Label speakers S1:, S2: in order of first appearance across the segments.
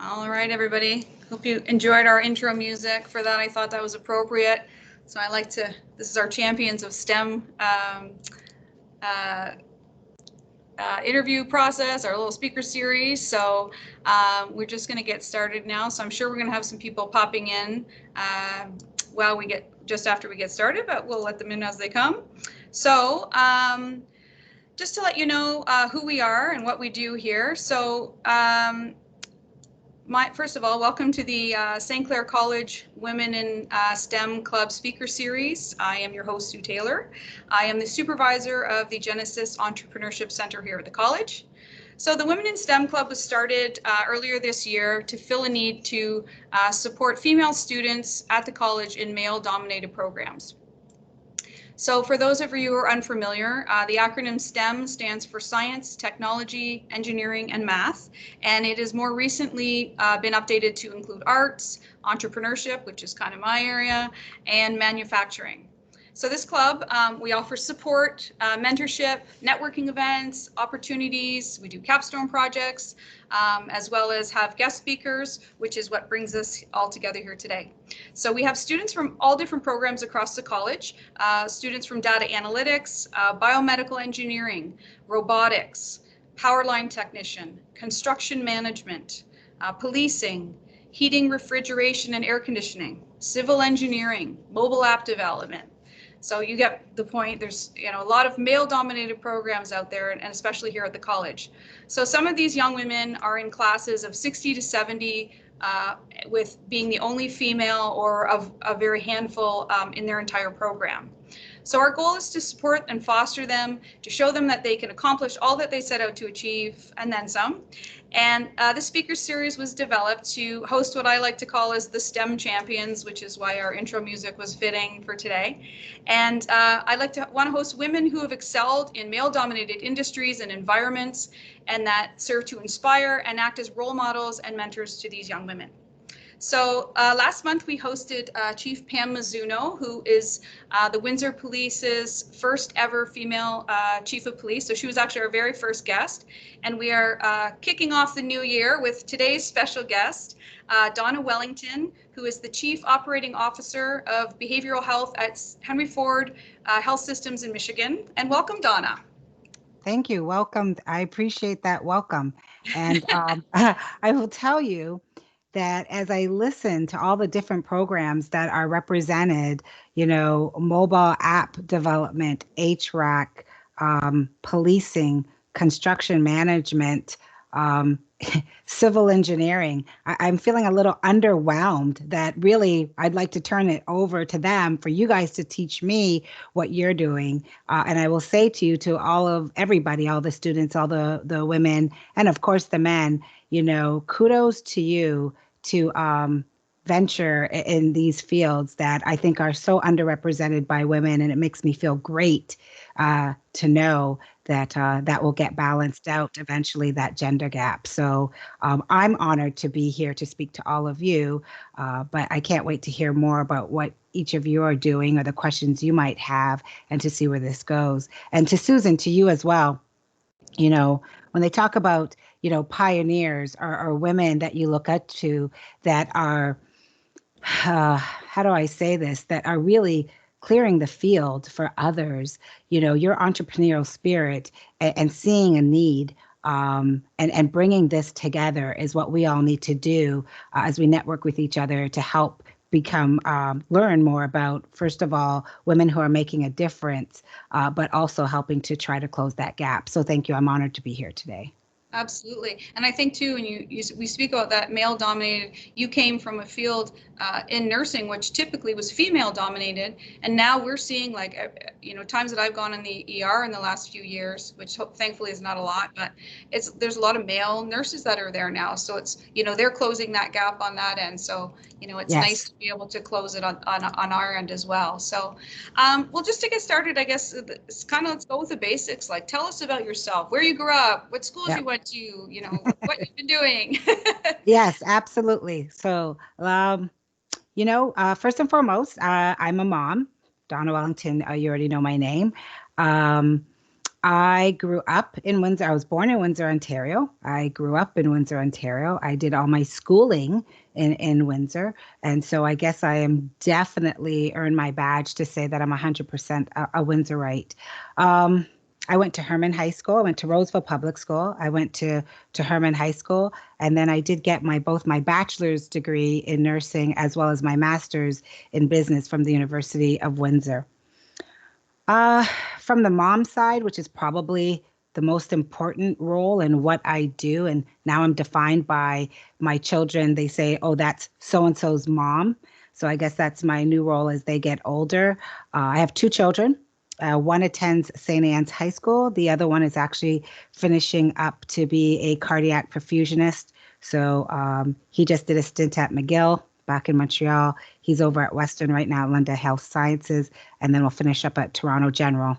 S1: All right, everybody. Hope you enjoyed our intro music. For that, I thought that was appropriate. So this is our Champions of STEM uh, interview process, our little speaker series. So we're just going to get started now. So I'm sure we're going to have some people popping in just after we get started, but we'll let them in as they come. So just to let you know who we are and what we do here. So first of all, welcome to the St. Clair College Women in STEM Club Speaker Series. I am your host, Sue Taylor. I am the supervisor of the Genesis Entrepreneurship Center here at the college. So the Women in STEM Club was started earlier this year to fill a need to support female students at the college in male-dominated programs. So for those of you who are unfamiliar, the acronym STEM stands for Science, Technology, Engineering, and Math. And it has more recently been updated to include arts, entrepreneurship, which is kind of my area, and manufacturing. So this club, we offer support, mentorship, networking events, opportunities. We do capstone projects, as well as have guest speakers, which is what brings us all together here today. So we have students from all different programs across the college, students from data analytics, biomedical engineering, robotics, power line technician, construction management, policing, heating, refrigeration, and air conditioning, civil engineering, mobile app development. So you get the point. There's a lot of male-dominated programs out there, and especially here at the college. So some of these young women are in classes of 60 to 70, with being the only female or of a very handful in their entire program. So our goal is to support and foster them, to show them that they can accomplish all that they set out to achieve, and then some. And the speaker series was developed to host what I like to call as the STEM champions, which is why our intro music was fitting for today. And I want to host women who have excelled in male-dominated industries and environments, and that serve to inspire and act as role models and mentors to these young women. So last month we hosted Chief Pam Mizuno, who is the Windsor Police's first ever female chief of police. So she was actually our very first guest. And we are kicking off the new year with today's special guest, Donna Wellington, who is the Chief Operating Officer of Behavioral Health at Henry Ford Health Systems in Michigan. And welcome, Donna.
S2: Thank you. Welcome. I appreciate that welcome. And I will tell you that as I listen to all the different programs that are represented, mobile app development, HRAC, policing, construction management, um, civil engineering, I'm feeling a little underwhelmed that really I'd like to turn it over to them for you guys to teach me what you're doing. And I will say to you, to everybody, all the students, all the women, and of course the men, kudos to you to venture in these fields that I think are so underrepresented by women. And it makes me feel great to know that that will get balanced out eventually, that gender gap. So I'm honored to be here to speak to all of you, but I can't wait to hear more about what each of you are doing or the questions you might have, and to see where this goes. And to Susan, to you as well, when they talk about, pioneers or women that you look up to that are, how do I say this, that are really clearing the field for others, your entrepreneurial spirit and seeing a need, and bringing this together is what we all need to do as we network with each other to help learn more about, first of all, women who are making a difference, but also helping to try to close that gap. So thank you. I'm honored to be here today.
S1: Absolutely. And I think too, when we speak about that male dominated, you came from a field in nursing, which typically was female dominated. And now we're seeing times that I've gone in the ER in the last few years, which thankfully is not a lot, but there's a lot of male nurses that are there now. So it's, they're closing that gap on that end. So, it's
S2: Yes.
S1: nice to be able to close it on our end as well. So, well, just to get started, I guess it's let's go with the basics. Like, tell us about yourself, where you grew up, what schools you went to, what you've been doing.
S2: Yes, absolutely. So, first and foremost, I'm a mom, Donna Wellington. You already know my name. Um, I grew up in Windsor. I was born in Windsor, Ontario. I grew up in Windsor, Ontario. I did all my schooling in Windsor. And so I guess I am definitely earned my badge to say that I'm 100% a Windsorite. Um, I went to Herman High School. I went to Roseville Public School. I went to Herman High School. And then I did get both my bachelor's degree in nursing as well as my master's in business from the University of Windsor. Uh, from the mom side, which is probably the most important role in what I do, and now I'm defined by my children. They say, "Oh, that's so and so's mom." So I guess that's my new role as they get older. I have two children. One attends St. Anne's High School. The other one is actually finishing up to be a cardiac perfusionist. So he just did a stint at McGill back in Montreal. He's over at Western right now, London Health Sciences, and then we'll finish up at Toronto General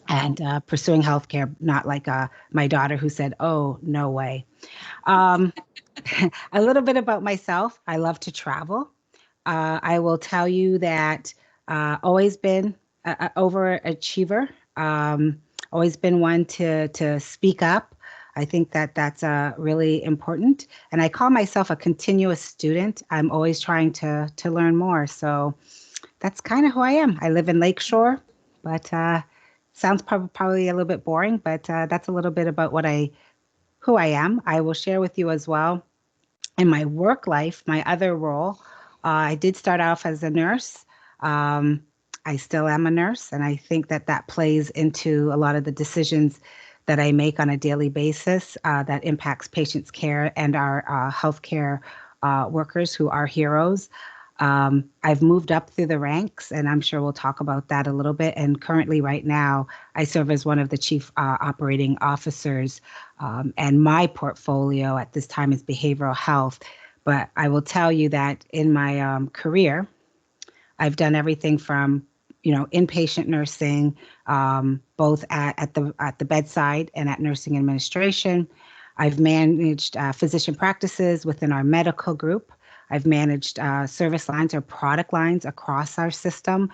S2: and pursuing healthcare, not like my daughter who said, "Oh, no way." Um, a little bit about myself. I love to travel. I will tell you that always been a overachiever. Always been one to speak up. I think that that's really important. And I call myself a continuous student. I'm always trying to learn more. So that's kind of who I am. I live in Lakeshore, but sounds probably a little bit boring, but that's a little bit about who I am. I will share with you as well in my work life, my other role. I did start off as a nurse. Um, I still am a nurse, and I think that that plays into a lot of the decisions that I make on a daily basis that impacts patients' care and our healthcare workers who are heroes. I've moved up through the ranks, and I'm sure we'll talk about that a little bit. And currently, right now, I serve as one of the chief operating officers, and my portfolio at this time is behavioral health. But I will tell you that in my career, I've done everything from, inpatient nursing, both at the bedside and at nursing administration. I've managed physician practices within our medical group. I've managed service lines or product lines across our system,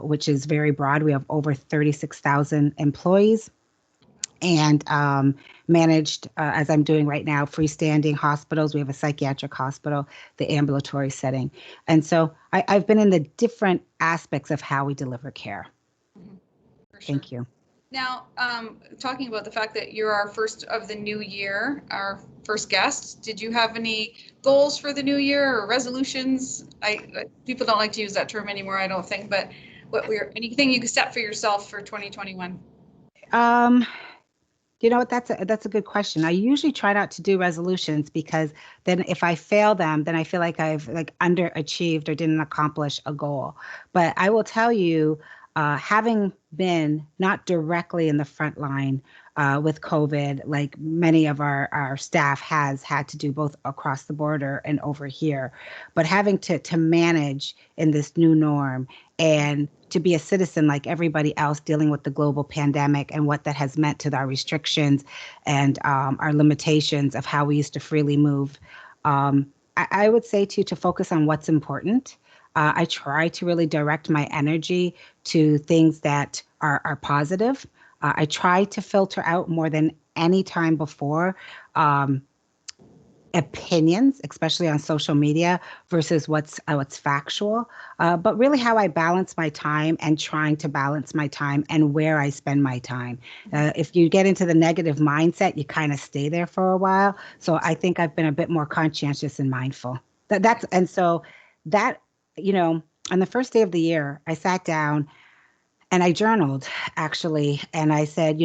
S2: which is very broad. We have over 36,000 employees and managed, as I'm doing right now, freestanding hospitals. We have a psychiatric hospital, the ambulatory setting. And so I've been in the different aspects of how we deliver care.
S1: Mhm. For sure.
S2: Thank you.
S1: Now, talking about the fact that you're our first of the new year, our first guest, did you have any goals for the new year or resolutions? People don't like to use that term anymore, I don't think, but anything you could set for yourself for 2021?
S2: Um, You know what? That's a good question. I usually try not to do resolutions because then if I fail them, then I feel like I've like underachieved or didn't accomplish a goal. But I will tell you, having been not directly in the front line with COVID, like many of our staff has had to do both across the border and over here, but having to manage in this new norm and to be a citizen like everybody else dealing with the global pandemic and what that has meant to our restrictions and our limitations of how we used to freely move. I would say to focus on what's important. I try to really direct my energy to things that are positive. I try to filter out more than any time before. Um, Opinions, especially on social media, versus what's factual. But really, how I balance my time and trying to balance my time and where I spend my time. If you get into the negative mindset, you kind of stay there for a while. So I think I've been a bit more conscientious and mindful. That's and so that you know. On the first day of the year, I sat down and I journaled actually, and I said,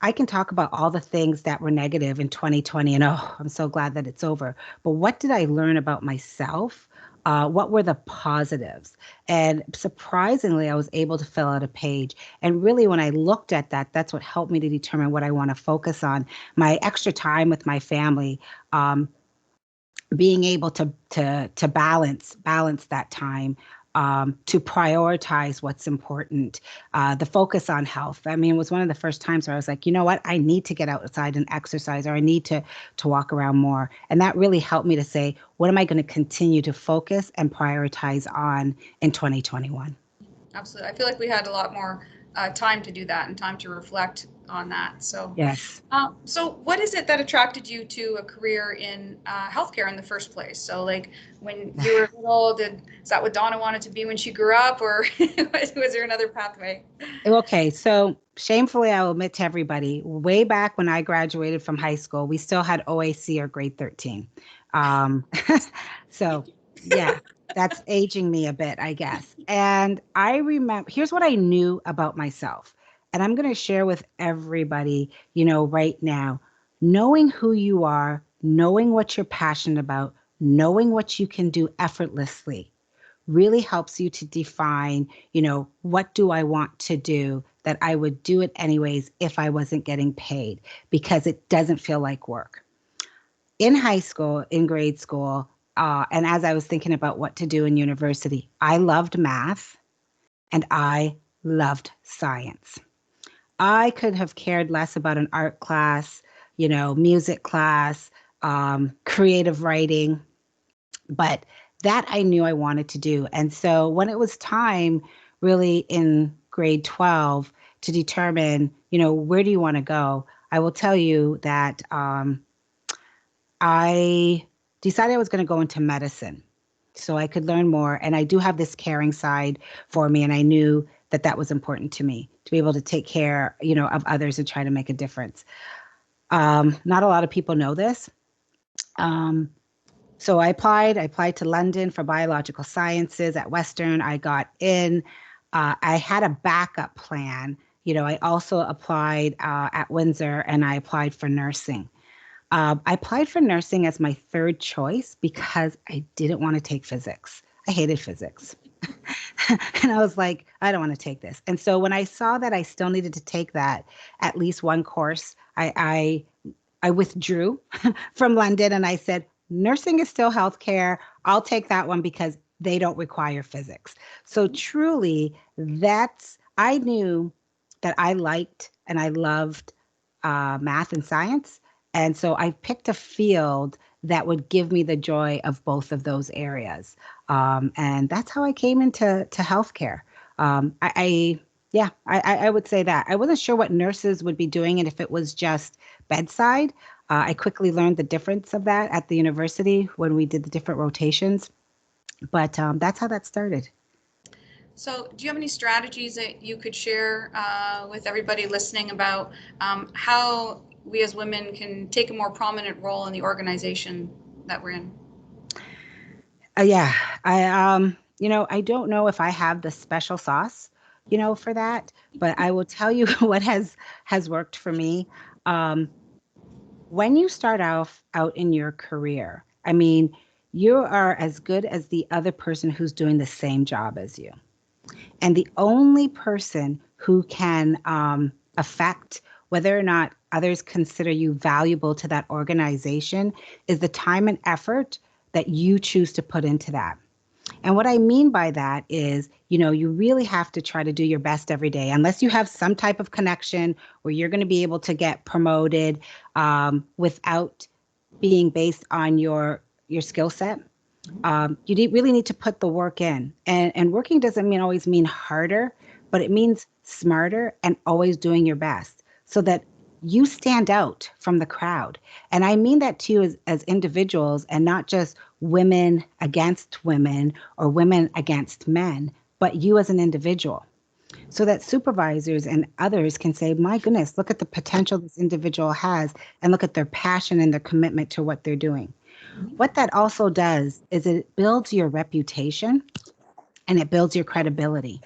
S2: I can talk about all the things that were negative in 2020 and oh, I'm so glad that it's over. But what did I learn about myself? What were the positives? And surprisingly, I was able to fill out a page. And really, when I looked at that, that's what helped me to determine what I want to focus on. My extra time with my family, being able to balance that time, to prioritize what's important, the focus on health. I mean, it was one of the first times where I was like, you know what, I need to get outside and exercise, or I need to walk around more, and that really helped me to say, what am I going to continue to focus and prioritize on in 2021?
S1: Absolutely. I feel like we had a lot more time to do that and time to reflect on that. So,
S2: Yes.
S1: so what is it that attracted you to a career in healthcare in the first place? So, like when you were little, is that what Donna wanted to be when she grew up, or was there another pathway?
S2: Okay, so shamefully, I will admit to everybody, way back when I graduated from high school, we still had OAC or grade 13. Um, so, yeah, that's aging me a bit, I guess. And I remember, here's what I knew about myself. And I'm going to share with everybody, right now, knowing who you are, knowing what you're passionate about, knowing what you can do effortlessly really helps you to define, what do I want to do, that I would do it anyways if I wasn't getting paid, because it doesn't feel like work. In high school, in grade school, and as I was thinking about what to do in university, I loved math and I loved science. I could have cared less about an art class, music class, creative writing, but that I knew I wanted to do. And so when it was time, really in grade 12, to determine, where do you want to go? I will tell you that I decided I was going to go into medicine so I could learn more. And I do have this caring side for me. And I knew that that was important to me to be able to take care, of others and try to make a difference. Not a lot of people know this. Um, So I applied to London for biological sciences at Western. I got in. I had a backup plan. I also applied at Windsor and I applied for nursing. I applied for nursing as my third choice because I didn't want to take physics. I hated physics. And I was like, I don't want to take this. And so when I saw that I still needed to take that, at least one course, I withdrew from London and I said, nursing is still healthcare. I'll take that one because they don't require physics. So truly, I knew that I liked and I loved math and science. And so I picked a field that would give me the joy of both of those areas. And that's how I came into healthcare. I would say that. I wasn't sure what nurses would be doing and if it was just bedside. I quickly learned the difference of that at the university when we did the different rotations. But that's how that started.
S1: So, do you have any strategies that you could share with everybody listening about how we as women can take a more prominent role in the organization that we're in?
S2: Yeah, I don't know if I have the special sauce, for that, but I will tell you what has worked for me. Um, when you start off out in your career, I mean, you are as good as the other person who's doing the same job as you. And the only person who can affect whether or not others consider you valuable to that organization is the time and effort that you choose to put into that. And what I mean by that is, you really have to try to do your best every day, unless you have some type of connection where you're going to be able to get promoted without being based on your skill set. Really need to put the work in, and working doesn't always mean harder, but it means smarter and always doing your best so that you stand out from the crowd. And I mean that to you as individuals and not just women against women or women against men, but you as an individual, so that supervisors and others can say, my goodness, look at the potential this individual has and look at their passion and their commitment to what they're doing. What that also does is it builds your reputation and it builds your credibility.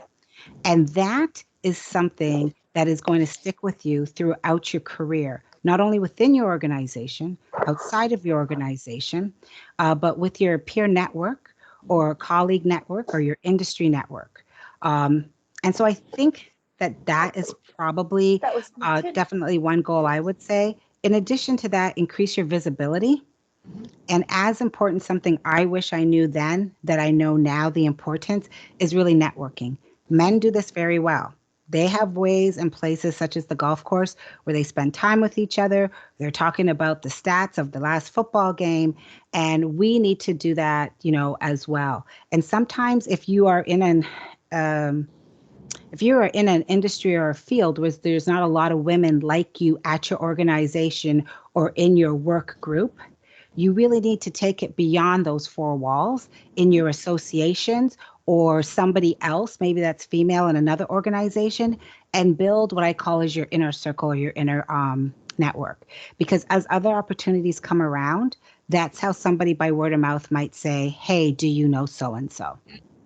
S2: And that is something that is going to stick with you throughout your career, not only within your organization, outside of your organization, but with your peer network or colleague network or your industry network. Um, and so I think that that is probably definitely one goal I would say. In addition to that, increase your visibility. And as important, something I wish I knew then that I know now the importance is really networking. Men do this very well. They have ways and places such as the golf course where they spend time with each other. They're talking about the stats of the last football game. And we need to do that, as well. And sometimes if you are in if you're in an industry or a field where there's not a lot of women like you at your organization or in your work group, you really need to take it beyond those four walls in your associations or somebody else, maybe that's female in another organization, and build what I call as your inner circle or your inner network. Because as other opportunities come around, that's how somebody by word of mouth might say, hey, do you know so and so?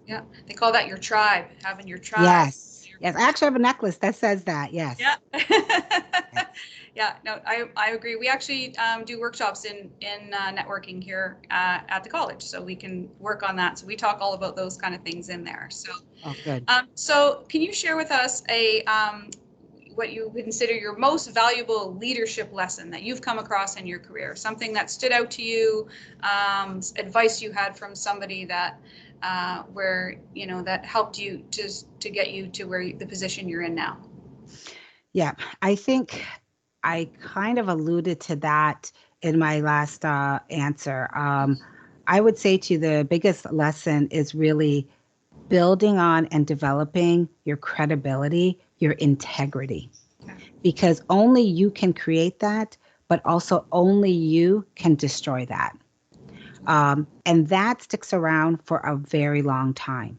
S1: Yeah, they call that your tribe, having your tribe.
S2: Yes. Yes. I actually have a necklace that says that.
S1: Yeah.
S2: Yes.
S1: Yeah, no, I agree. We actually do workshops in networking here at the college, so we can work on that. So we talk all about those kind of things in there. So,
S2: Oh, good.
S1: so can you share with us a what you consider your most valuable leadership lesson that you've come across in your career? Something that stood out to you, advice you had from somebody that where that helped you to get you to the position you're in now.
S2: Yeah. I think I kind of alluded to that in my last answer. I would say to you the biggest lesson is really building on and developing your credibility, your integrity,
S1: Okay.
S2: because only you can create that, but also only you can destroy that. And that sticks around for a very long time.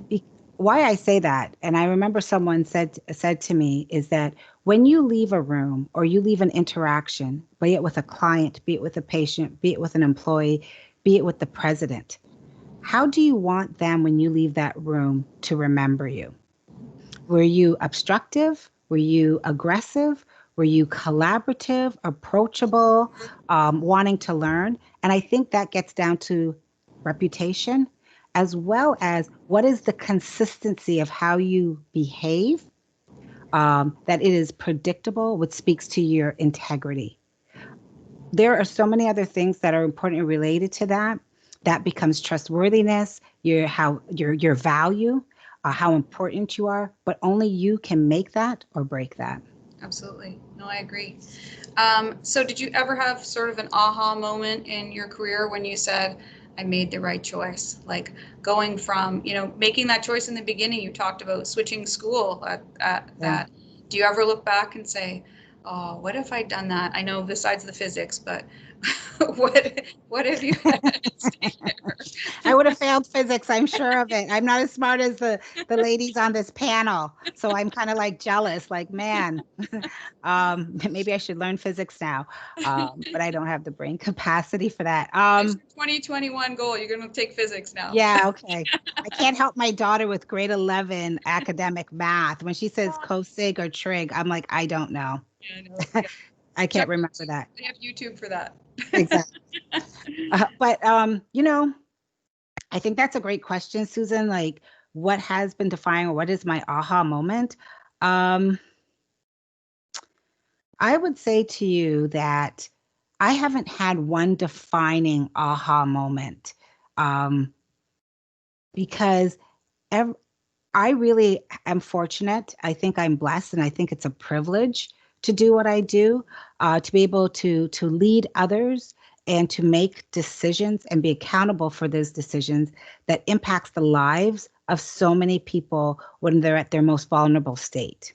S2: Be- why I say that, and I remember someone said to me, is that when you leave a room or you leave an interaction, be it with a client, be it with a patient, be it with an employee, be it with the president, how do you want them when you leave that room to remember you? Were you obstructive? Were you aggressive? Were you collaborative, approachable, wanting to learn? And I think that gets down to reputation, as well as what is the consistency of how you behave, that it is predictable, which speaks to your integrity. There are so many other things that are important related to that. That becomes trustworthiness, your value, how important you are, but only you can make that or break that.
S1: Absolutely. No, I agree. So did you ever have sort of an aha moment in your career when you said, I made the right choice? Like going from, making that choice in the beginning, you talked about switching school at
S2: Yeah.
S1: that. Do you ever look back and say, oh, what if I'd done that? I know besides the physics, but what have you had to stay
S2: I
S1: there?
S2: would have failed physics, I'm sure of it. I'm not as smart as the ladies on this panel, so I'm kind of like jealous, like, man, maybe I should learn physics now. But I don't have the brain capacity for that.
S1: There's your 2021 goal. You're going to take physics now.
S2: Yeah, okay. I can't help my daughter with grade 11 academic math. When she says cosig or trig, I'm like, I don't know.
S1: Yeah, I know. Yeah.
S2: I
S1: Check
S2: can't remember
S1: YouTube.
S2: that.
S1: They have YouTube for that.
S2: Exactly. But I think that's a great question, Susan. Like, what has been defining, or what is my aha moment? Um, I would say to you that I haven't had one defining aha moment, um, because ev- I really am fortunate. I think I'm blessed, and I think it's a privilege to do what I do, to be able to lead others and to make decisions and be accountable for those decisions that impacts the lives of so many people when they're at their most vulnerable state.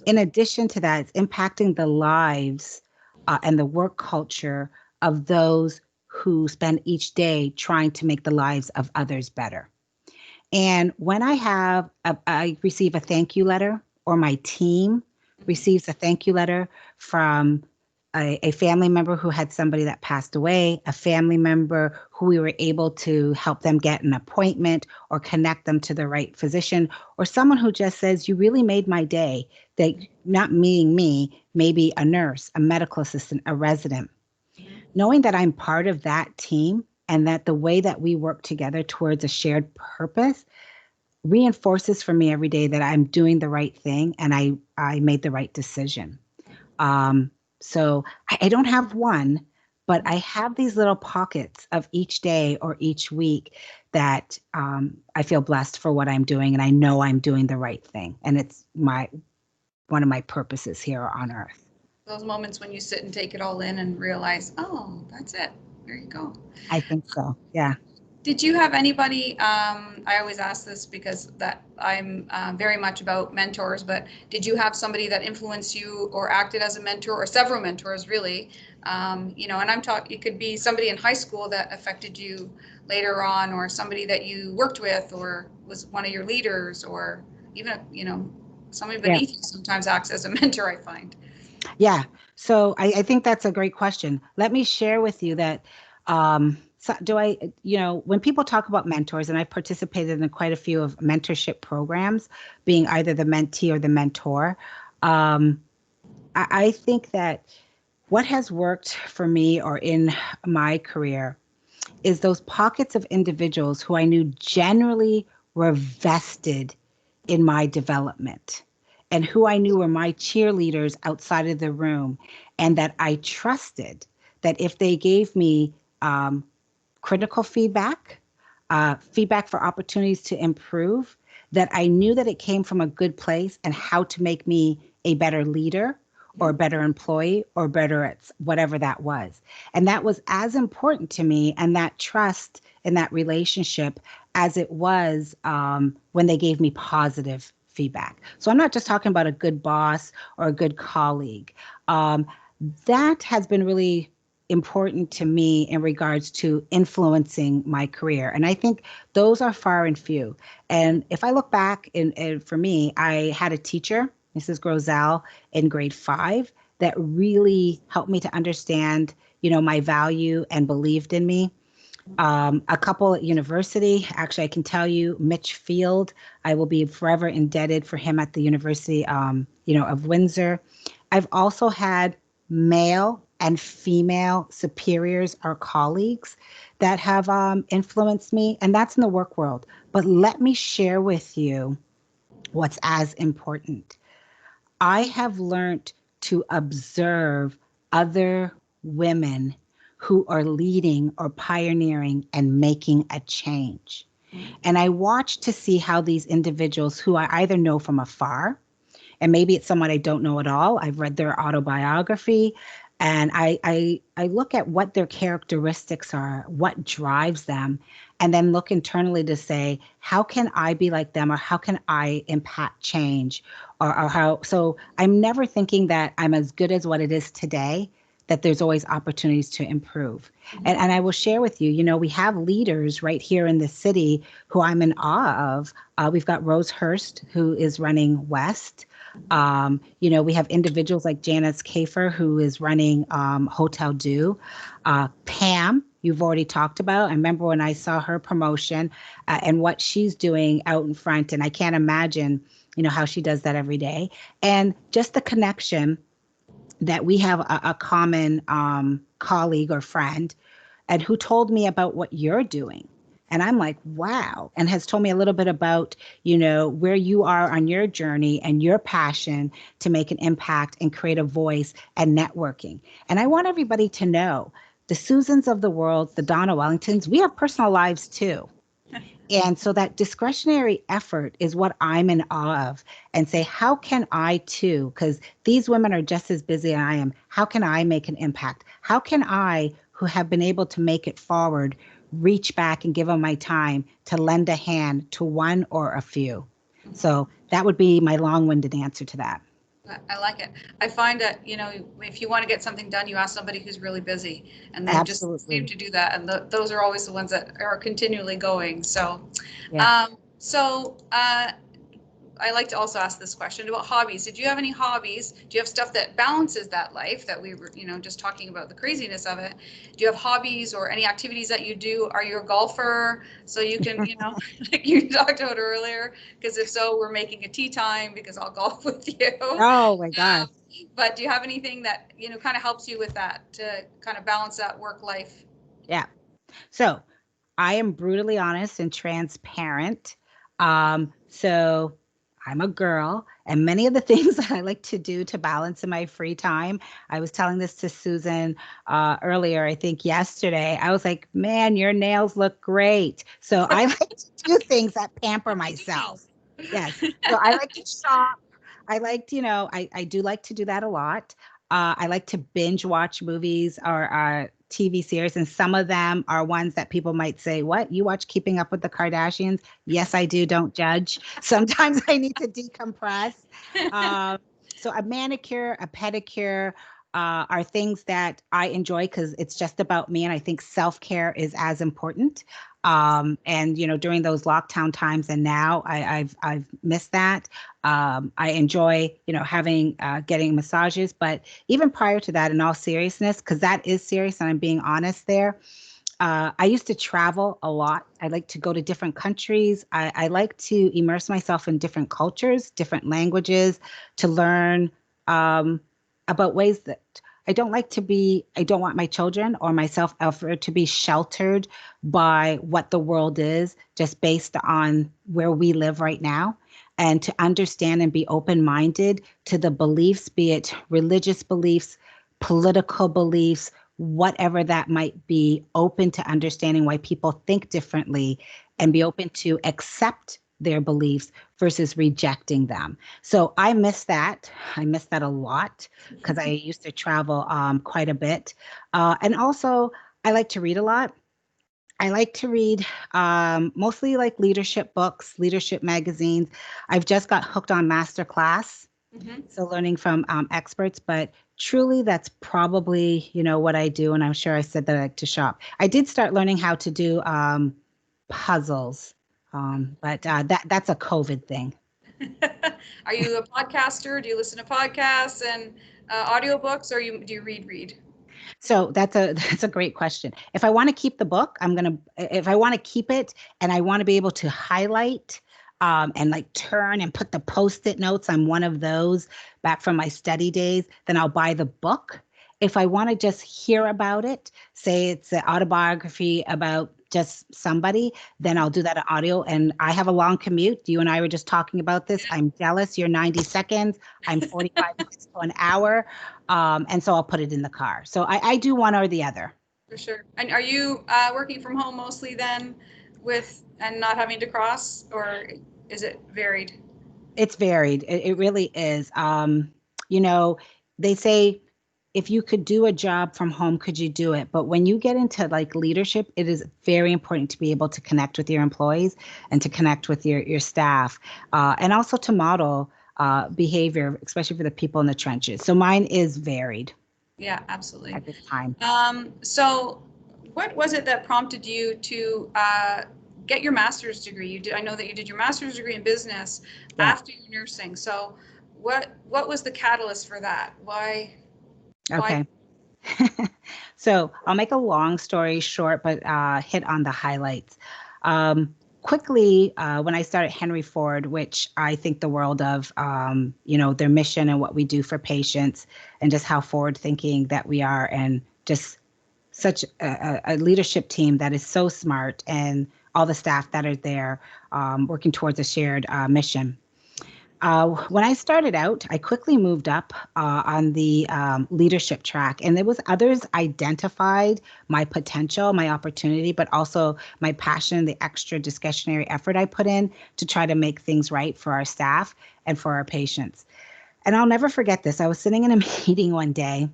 S2: In addition to that, it's impacting the lives and the work culture of those who spend each day trying to make the lives of others better. And when I receive a thank you letter, or my team receives a thank you letter from a family member who had somebody that passed away, a family member who we were able to help them get an appointment or connect them to the right physician, or someone who just says, you really made my day, that not meaning me, maybe a nurse, a medical assistant, a resident. Knowing that I'm part of that team and that the way that we work together towards a shared purpose reinforces for me every day that I'm doing the right thing and I made the right decision. Um, so I don't have one, but I have these little pockets of each day or each week that I feel blessed for what I'm doing, and I know I'm doing the right thing, and it's my one of my purposes here on earth.
S1: Those moments when you sit and take it all in and realize, oh, that's it. There you go.
S2: I think so. Yeah.
S1: Did you have anybody, I always ask this because that I'm very much about mentors, but did you have somebody that influenced you or acted as a mentor, or several mentors really? And I'm talking, it could be somebody in high school that affected you later on, or somebody that you worked with, or was one of your leaders, or even, somebody
S2: Yeah.
S1: beneath you sometimes acts as a mentor, I find.
S2: Yeah. So I think that's a great question. Let me share with you that so do I, when people talk about mentors, and I've participated in quite a few of mentorship programs, being either the mentee or the mentor, um, I think that what has worked for me or in my career is those pockets of individuals who I knew generally were vested in my development and who I knew were my cheerleaders outside of the room, and that I trusted that if they gave me um, critical feedback, feedback for opportunities to improve, that I knew that it came from a good place and how to make me a better leader or a better employee or better at whatever that was. And that was as important to me, and that trust in that relationship, as it was when they gave me positive feedback. So I'm not just talking about a good boss or a good colleague. Um, that has been really important to me in regards to influencing my career. And I think those are far and few. And if I look back, for me, I had a teacher, Mrs. Grosel, in grade 5 that really helped me to understand, my value and believed in me. A couple at university. Actually, I can tell you, Mitch Field, I will be forever indebted for him at the University, of Windsor. I've also had male and female superiors or colleagues that have influenced me, and that's in the work world. But let me share with you what's as important. I have learned to observe other women who are leading or pioneering and making a change. And I watch to see how these individuals who I either know from afar, and maybe it's someone I don't know at all. I've read their autobiography, and I look at what their characteristics are, what drives them, and then look internally to say, how can I be like them, or how can I impact change, or how? So I'm never thinking that I'm as good as what it is today. That there's always opportunities to improve. And I will share with you, we have leaders right here in the city who I'm in awe of. We've got Rose Hurst, who is running West. We have individuals like Janice Kafer, who is running Hotel Do. Pam, you've already talked about. I remember when I saw her promotion and what she's doing out in front, and I can't imagine, how she does that every day. And just the connection that we have a common colleague or friend, and who told me about what you're doing. And I'm like, wow, and has told me a little bit about, where you are on your journey and your passion to make an impact and create a voice and networking. And I want everybody to know the Susans of the world, the Donna Wellingtons, we have personal lives too. And so that discretionary effort is what I'm in awe of, and say, how can I too? Because these women are just as busy as I am. How can I make an impact? How can I, who have been able to make it forward, reach back and give them my time to lend a hand to one or a few? So that would be my long-winded answer to that.
S1: I like it. I find that, if you want to get something done, you ask somebody who's really busy, and they just seem
S2: Absolutely.
S1: to do that. And those are always the ones that are continually going. So,
S2: Yeah.
S1: um, so I like to also ask this question about hobbies. Did you have any hobbies? Do you have stuff that balances that life that we were, just talking about the craziness of it? Do you have hobbies or any activities that you do? Are you a golfer? So you can, like you talked about earlier, because if so, we're making a tea time because I'll golf with you.
S2: Oh my gosh.
S1: But do you have anything that, kind of helps you with that to kind of balance that work life?
S2: Yeah. So I am brutally honest and transparent. So I'm a girl, and many of the things that I like to do to balance in my free time. I was telling this to Susan earlier, I think yesterday. I was like, man, your nails look great. So I like to do things that pamper
S1: How do you do
S2: myself.
S1: nails?
S2: Yes. So I like to shop. I liked, I do like to do that a lot. I like to binge watch movies or TV series, and some of them are ones that people might say, "What? You watch Keeping Up with the Kardashians?" Yes, I do. Don't judge. Sometimes I need to decompress. Um, so a manicure, a pedicure are things that I enjoy because it's just about me, and I think self-care is as important. And during those lockdown times, and now I've missed that. I enjoy, having getting massages, but even prior to that, in all seriousness, because that is serious, and I'm being honest there. I used to travel a lot. I like to go to different countries. I like to immerse myself in different cultures, different languages, to learn about ways that I don't want my children or myself ever to be sheltered by what the world is just based on where we live right now. And to understand and be open minded to the beliefs, be it religious beliefs, political beliefs, whatever that might be, open to understanding why people think differently and be open to accept their beliefs versus rejecting them. So I miss that. I miss that a lot because I used to travel quite a bit. And also, I like to read a lot. I like to read mostly like leadership books, leadership magazines. I've just got hooked on Masterclass,
S1: Mhm.
S2: so learning from experts, but truly that's probably, what I do. And I'm sure I said that I like to shop. I did start learning how to do puzzles, but that's a COVID thing.
S1: Are you a podcaster? Do you listen to podcasts and audiobooks, or do you read?
S2: So that's a that's a great question. If I want to keep the book, if I want to keep it and I want to be able to highlight and like turn and put the post-it notes, I'm one of those back from my study days, then I'll buy the book. If I want to just hear about it, say it's an autobiography about just somebody, then I'll do that in audio. And I have a long commute. You and I were just talking about this. I'm jealous. You're 90 seconds. I'm 45 minutes to an hour. And so I'll put it in the car. So I do one or the other.
S1: For sure. And are you working from home mostly then, with and not having to cross, or is it varied?
S2: It's varied. It really is. You know, they say if you could do a job from home, could you do it? But when you get into like leadership, it is very important to be able to connect with your employees and to connect with your staff, and also to model behavior, especially for the people in the trenches. So mine is varied
S1: Yeah, absolutely.
S2: at this time.
S1: So what was it that prompted you to get your master's degree? I know that you did your master's degree in business
S2: Yeah.
S1: after your nursing. So what was the catalyst for that? Why?
S2: Okay. So I'll make a long story short, but hit on the highlights. Quickly, when I started Henry Ford, which I think the world of, their mission and what we do for patients, and just how forward thinking that we are, and just such a leadership team that is so smart, and all the staff that are there working towards a shared mission. When I started out, I quickly moved up on the leadership track, and there was others identified my potential, my opportunity, but also my passion, the extra discretionary effort I put in to try to make things right for our staff and for our patients. And I'll never forget this. I was sitting in a meeting one day,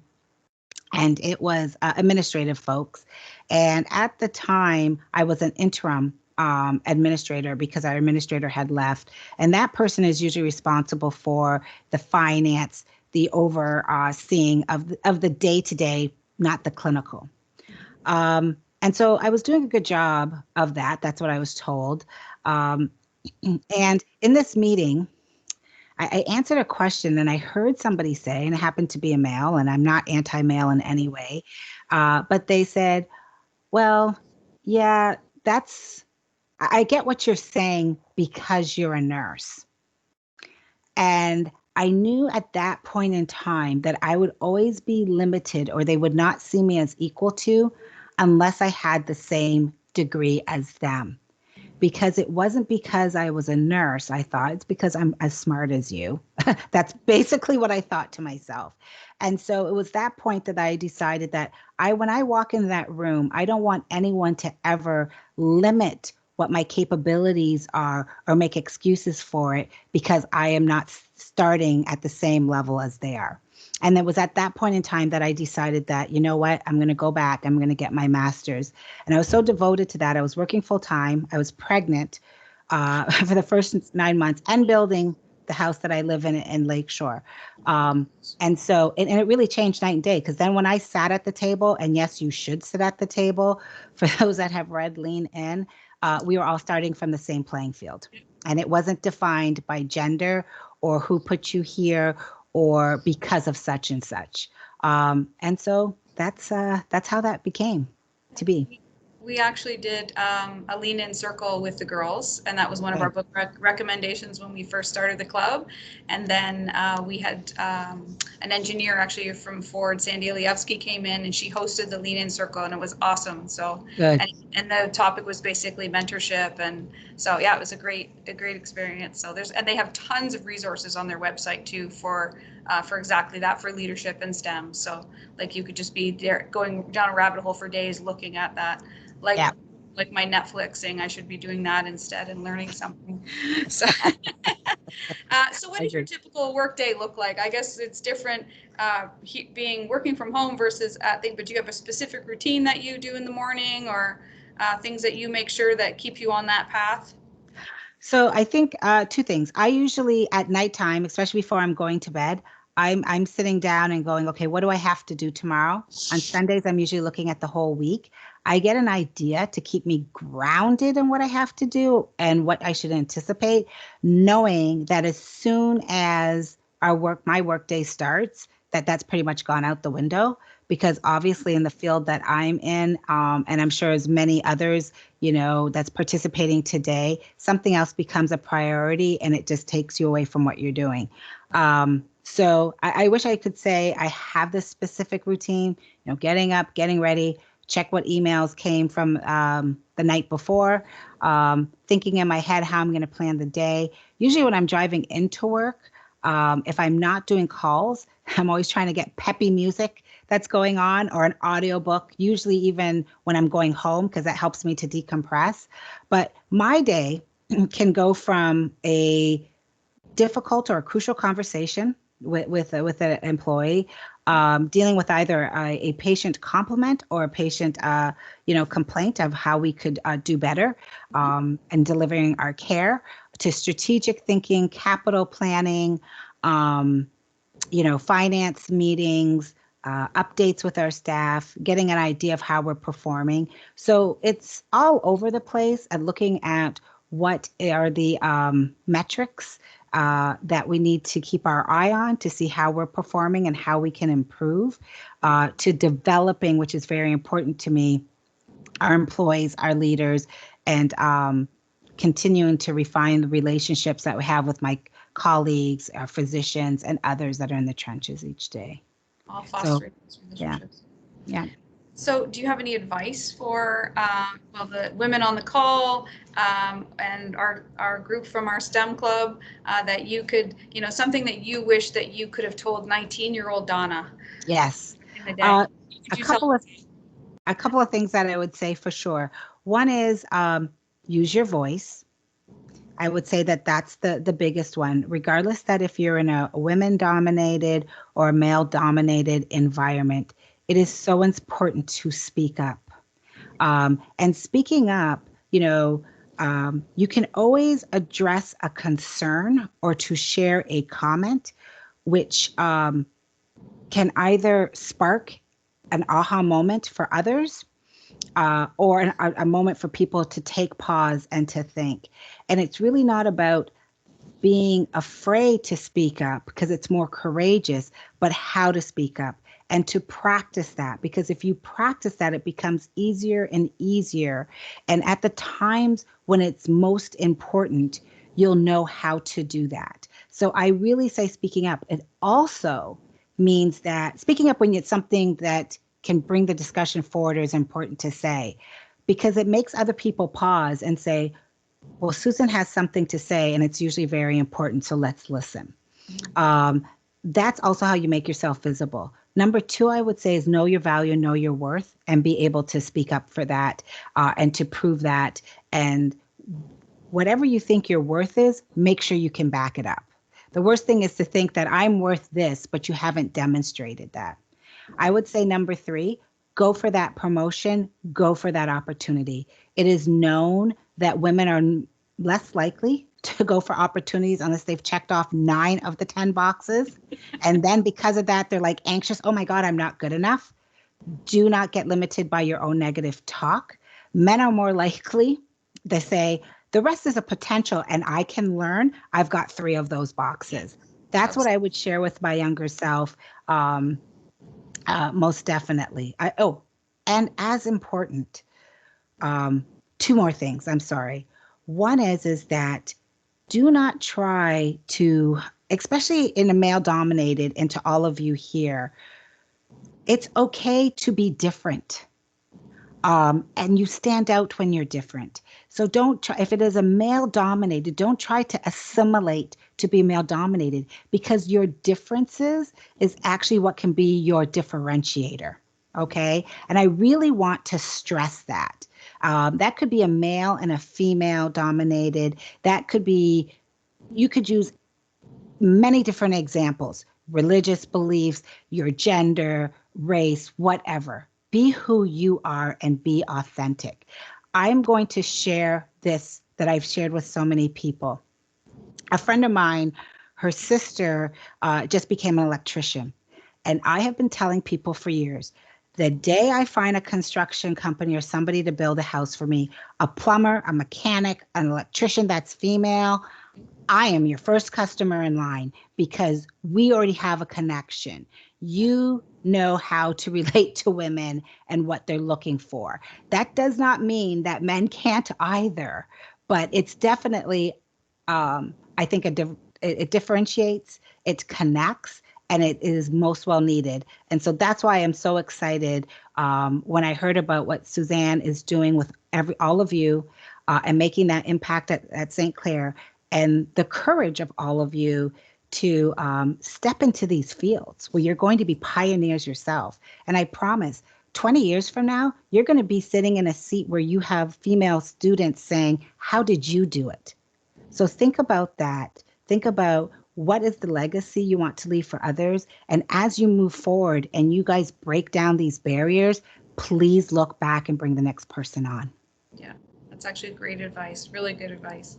S2: and it was administrative folks. And at the time, I was an interim administrator because our administrator had left. And that person is usually responsible for the finance, the overseeing of the day to day, not the clinical. And so I was doing a good job of that. That's what I was told. Um, and in this meeting, I answered a question and I heard somebody say, and it happened to be a male, and I'm not anti male in any way, but they said, well, yeah, I get what you're saying because you're a nurse. And I knew at that point in time that I would always be limited, or they would not see me as equal to, unless I had the same degree as them, because it wasn't because I was a nurse. I thought it's because I'm as smart as you. That's basically what I thought to myself. And so it was that point that I decided that when I walk in that room, I don't want anyone to ever limit what my capabilities are or make excuses for it because I am not starting at the same level as they are. And it was at that point in time that I decided that, you know what, I'm going to go back. I'm going to get my master's. And I was so devoted to that. I was working full time. I was pregnant for the first 9 months and building the house that I live in Lakeshore. And so, and it really changed night and day because then when I sat at the table, and yes, you should sit at the table for those that have read Lean In, we were all starting from the same playing field. And it wasn't defined by gender or who put you here or because of such and such. And so that's how that became to be.
S1: We actually did a lean in circle with the girls, and that was one of our
S2: Good.
S1: book recommendations when we first started the club. And then we had an engineer actually from Ford, Sandy Alievsky, came in and she hosted the lean in circle, and it was awesome. So,
S2: Good.
S1: and the topic was basically mentorship, and so yeah, it was a great experience. So and they have tons of resources on their website too for exactly that, for leadership and STEM. So like you could just be there going down a rabbit hole for days looking at that. Like
S2: Yeah.
S1: like my Netflixing, I should be doing that instead and learning something. So, so what
S2: I
S1: does your
S2: agree.
S1: typical workday look like? I guess it's different being working from home versus at the, but do you have a specific routine that you do in the morning or things that you make sure that keep you on that path?
S2: So I think two things. I usually at nighttime, especially before I'm going to bed, I'm sitting down and going, okay, what do I have to do tomorrow? On Sundays, I'm usually looking at the whole week. I get an idea to keep me grounded in what I have to do and what I should anticipate, knowing that as soon as my work day starts, that's pretty much gone out the window. Because obviously, in the field that I'm in, and I'm sure as many others, that's participating today, something else becomes a priority and it just takes you away from what you're doing. So I wish I could say I have this specific routine, getting up, getting ready, check what emails came from the night before, thinking in my head how I'm going to plan the day. Usually when I'm driving into work, if I'm not doing calls, I'm always trying to get peppy music that's going on or an audiobook, usually even when I'm going home, because that helps me to decompress. But my day can go from a difficult or a crucial conversation with an employee, dealing with either a patient compliment or a patient complaint of how we could do better, and delivering our care, to strategic thinking, capital planning, um, finance meetings, updates with our staff, getting an idea of how we're performing. So it's all over the place and looking at what are the metrics that we need to keep our eye on to see how we're performing and how we can improve, to developing, which is very important to me, our employees, our leaders, and continuing to refine the relationships that we have with my colleagues, our physicians, and others that are in the trenches each day.
S1: All
S2: So,
S1: fostering those
S2: yeah,
S1: relationships.
S2: yeah.
S1: So, do you have any advice for the women on the call and our group from our STEM club that you could, something that you wish that you could have told 19-year-old Donna
S2: Yes.
S1: in the day?
S2: Uh,
S1: What
S2: a
S1: would you tell
S2: couple of things that I would say for sure. One is use your voice. I would say that that's the biggest one, regardless that if you're in a women dominated or male dominated environment, it is so important to speak up. And speaking up, you can always address a concern or to share a comment, which can either spark an aha moment for others, or a moment for people to take pause and to think. And it's really not about being afraid to speak up because it's more courageous, but how to speak up and to practice that. Because if you practice that, it becomes easier and easier. And at the times when it's most important, you'll know how to do that. So I really say speaking up. It also means that speaking up when it's something that can bring the discussion forward is important to say, because it makes other people pause and say, well, Susan has something to say, and it's usually very important, so let's listen. Um, that's also how you make yourself visible. Number two, I would say, is know your value, know your worth, and be able to speak up for that, and to prove that. And whatever you think your worth is, make sure you can back it up. The worst thing is to think that I'm worth this, but you haven't demonstrated that. I would say number three, go for that promotion, go for that opportunity. It is known that women are less likely to go for opportunities unless they've checked off 9 of the 10 boxes. And then because of that, they're like anxious. Oh my God, I'm not good enough. Do not get limited by your own negative talk. Men are more likely to say, the rest is a potential and I can learn. I've got 3 of those boxes. That's what I would share with my younger self. Most definitely. And as important, um, 2 more things. I'm sorry. One is that do not try to, especially in a male dominated, and to all of you here, it's okay to be different. And you stand out when you're different. So don't try, if it is a male dominated, don't try to assimilate to be male dominated because your differences is actually what can be your differentiator. Okay. And I really want to stress that. That could be a male and a female dominated. That could be, you could use many different examples, religious beliefs, your gender, race, whatever. Be who you are and be authentic. I'm going to share this that I've shared with so many people. A friend of mine, her sister just became an electrician. And I have been telling people for years, the day I find a construction company or somebody to build a house for me, a plumber, a mechanic, an electrician that's female, I am your first customer in line because we already have a connection. You know how to relate to women and what they're looking for. That does not mean that men can't either, but it's definitely, I think, it differentiates, it connects, and it is most well needed. And so that's why I'm so excited when I heard about what Suzanne is doing with all of you and making that impact at St. Clair and the courage of all of you to step into these fields where you're going to be pioneers yourself. And I promise, 20 years from now, you're going to be sitting in a seat where you have female students saying, how did you do it? So think about that. Think about what is the legacy you want to leave for others. And as you move forward and you guys break down these barriers, please look back and bring the next person on.
S1: Yeah. That's actually great advice, really good advice.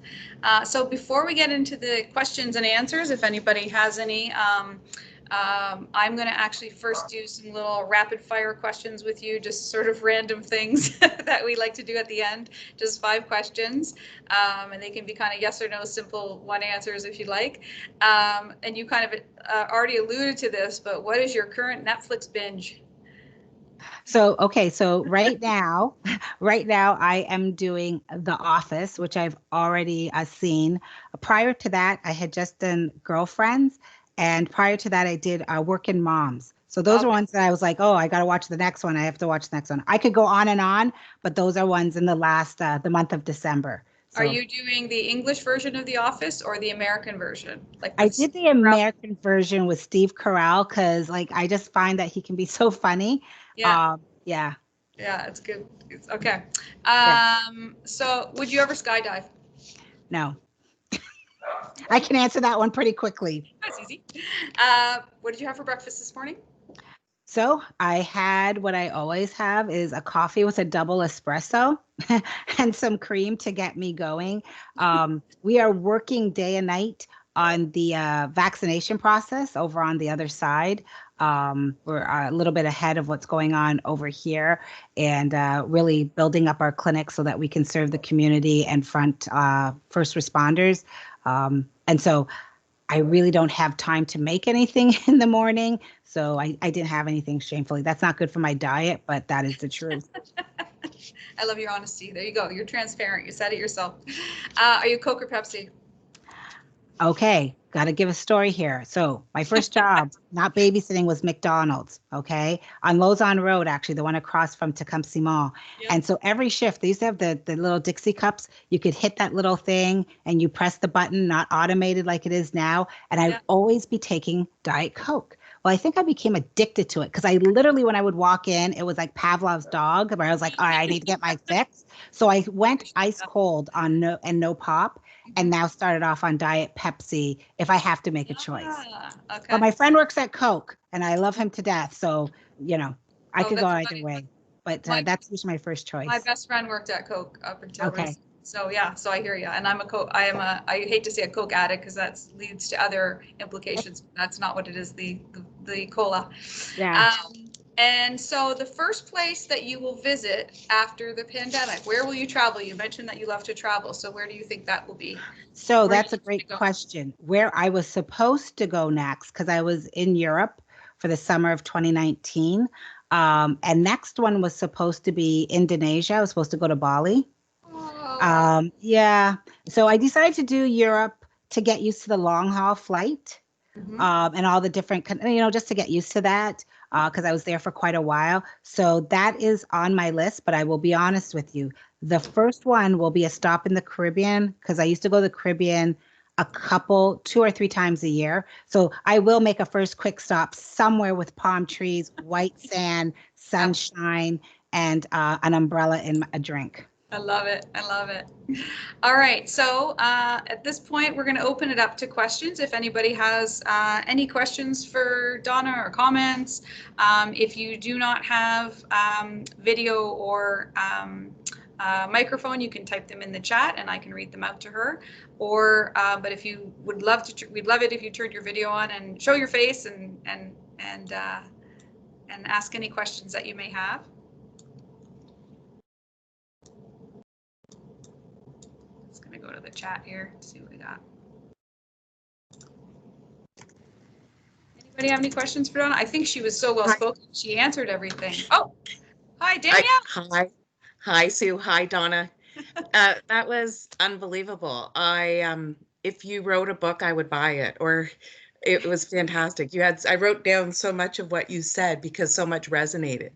S1: So before we get into the questions and answers, if anybody has any, I'm going to actually first do some little rapid fire questions with you, just sort of random things that we like to do at the end, just 5 questions. And they can be kind of yes or no, simple one answers if you like. And you kind of already alluded to this, but what is your current Netflix binge?
S2: So, okay, so right now I am doing The Office, which I've already seen. Prior to that, I had just done Girlfriends, and prior to that, I did Working Moms. So those are
S1: Okay.
S2: ones that I was like, oh, I got to watch the next one. I have to watch the next one. I could go on and on, but those are ones in the month of December.
S1: Are
S2: So
S1: you doing the English version of The Office or the American version? Like
S2: I
S1: with
S2: did the American version with Steve Carell because like I just find that he can be so funny.
S1: yeah,
S2: Yeah,
S1: yeah, it's good. It's okay.
S2: yeah,
S1: So would you ever skydive?
S2: no. I can answer that one pretty quickly.
S1: That's easy. What did you have for breakfast this morning?
S2: So I had what I always have is a coffee with a double espresso and some cream to get me going. We are working day and night on the vaccination process over on the other side. We're a little bit ahead of what's going on over here and really building up our clinic so that we can serve the community and front first responders. And so I really don't have time to make anything in the morning. So I didn't have anything shamefully. That's not good for my diet, but that is the truth.
S1: I love your honesty. There you go. You're transparent. You said it yourself. Are you Coke or Pepsi?
S2: Okay, got to give a story here. So my first job, not babysitting, was McDonald's. Okay, on Lausanne Road, actually, the one across from Tecumseh Mall.
S1: Yep.
S2: And so every shift, they used to have the little Dixie cups. You could hit that little thing and you press the button, not automated like it is now. And I'd
S1: Yeah.
S2: always be taking Diet Coke. Well, I think I became addicted to it because I literally, when I would walk in, it was like Pavlov's dog, where I was like, all right, I need to get my fix. So I went ice cold on no pop. and now started off on Diet Pepsi if I have to make a choice.
S1: Ah,
S2: But
S1: okay.
S2: my friend works at Coke, and I love him to death. So, you know, I
S1: Oh,
S2: could go
S1: that's
S2: either
S1: funny.
S2: way. But
S1: My
S2: that's usually my first
S1: my
S2: choice.
S1: best friend worked at Coke up until
S2: Okay.
S1: recently. So yeah, so I hear you. And I'm a Coke. I hate to say a Coke addict because that leads to other implications. That's not what it is. The cola.
S2: Yeah.
S1: And so the first place that you will visit after the pandemic, where will you travel? You mentioned that you love to travel. So where do you think that will be?
S2: So
S1: Where are you
S2: that's a
S1: looking to
S2: great
S1: go?
S2: question. Where I was supposed to go next, because I was in Europe for the summer of 2019. And next one was supposed to be Indonesia. I was supposed to go to Bali.
S1: Oh,
S2: Yeah. So I decided to do Europe to get used to the long haul flight,
S1: mhm.
S2: and all the different, just to get used to that, because I was there for quite a while. So that is on my list, but I will be honest with you. The first one will be a stop in the Caribbean, because I used to go to the Caribbean a couple, 2 or 3 times a year. So I will make a first quick stop somewhere with palm trees, white sand, sunshine, and an umbrella and a drink.
S1: I love it. I love it. All right. So at this point, we're going to open it up to questions. If anybody has any questions for Donna or comments, if you do not have video or microphone, you can type them in the chat and I can read them out to her. Or, but if you would love to, we'd love it if you turned your video on and show your face and ask any questions that you may have. Just going to go to the chat here, see what we got. Anybody have any questions for Donna? I think she was so well
S3: Hi,
S1: spoken. She answered everything. Oh, hi, Danielle.
S3: hi, Sue. Hi, Donna. That was unbelievable. If you wrote a book, I would buy it, or it was fantastic. I wrote down so much of what you said because so much resonated.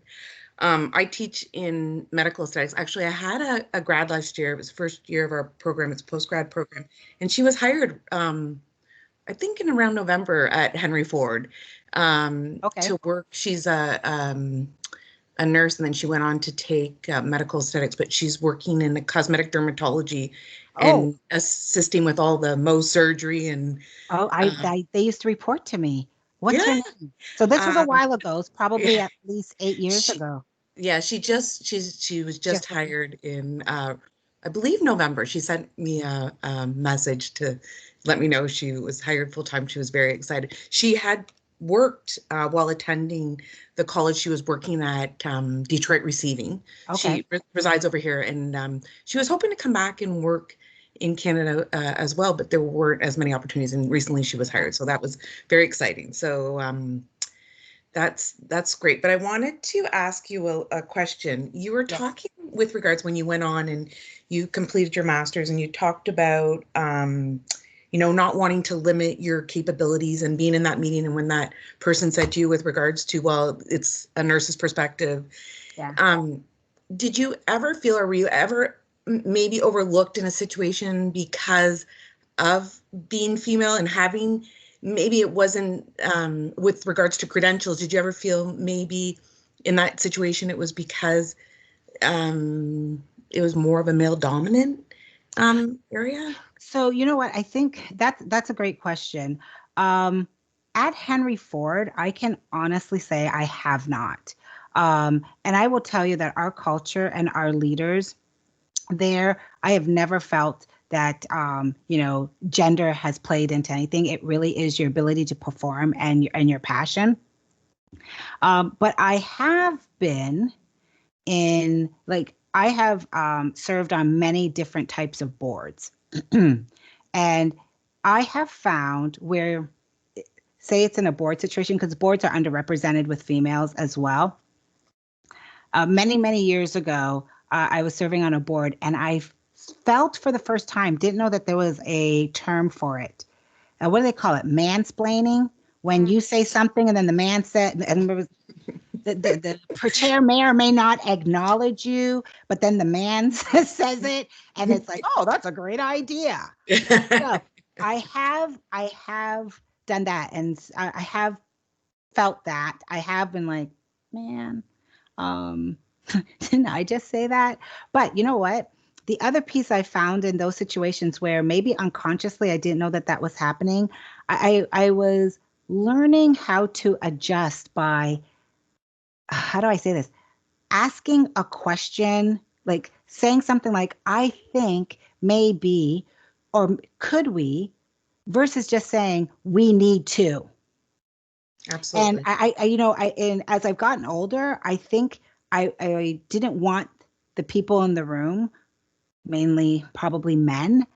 S3: I teach in medical aesthetics. Actually, I had a grad last year. It was the first year of our program. It's a post-grad program, and she was hired, I think in around November at Henry Ford,
S2: Okay.
S3: to work. She's a nurse, and then she went on to take medical aesthetics, but she's working in the cosmetic dermatology
S2: Oh,
S3: and assisting with all the Mohs surgery and
S2: oh,
S3: uh,
S2: they used to report to me. What's her
S3: yeah.
S2: name? So this was a
S3: um,
S2: while ago. It's probably
S3: yeah,
S2: at least 8 years
S3: she
S2: ago.
S3: yeah, she was just
S2: Just
S3: hired in I believe November. She sent me a message to let me know she was hired full time. She was very excited. She had worked while attending the college she was working at, Detroit Receiving.
S2: okay.
S3: She resides over here, and she was hoping to come back and work in Canada as well, but there weren't as many opportunities. And recently, she was hired, so that was very exciting. So. That's great. But I wanted to ask you a question. You were
S2: Yes.
S3: talking with regards when you went on and you completed your master's, and you talked about not wanting to limit your capabilities and being in that meeting, and when that person said to you with regards to, well, it's a nurse's perspective.
S2: Yeah.
S3: Um, did you ever feel, or were you ever maybe overlooked in a situation because of being female and having, maybe it wasn't, with regards to credentials, did you ever feel maybe in that situation it was because it was more of a male dominant area?
S2: So you know what? I think that's a great question. Um, at Henry Ford, I can honestly say I have not. And I will tell you that our culture and our leaders there, I have never felt that gender has played into anything. It really is your ability to perform and your passion. But I have been in like I have served on many different types of boards, and I have found where, say it's in a board situation, because boards are underrepresented with females as well. Many years ago, I was serving on a board, and I felt for the first time, didn't know that there was a term for it. What do they call it? Mansplaining. When
S1: Mm.
S2: you say something and then the man said, and there was the chair may or may not acknowledge you, but then the man says it, and it's like, oh, that's a great idea. So I have done that, and I have felt that. I have been like, man, um, didn't I just say that? But you know what? the other piece I found in those situations where maybe unconsciously I didn't know that that was happening, I was learning how to adjust by, how do I say this? Asking a question, like saying something like, I think maybe, or could we, versus just saying, we need to. And
S3: Absolutely.
S2: and as I've gotten older, I think I didn't want the people in the room, mainly probably men,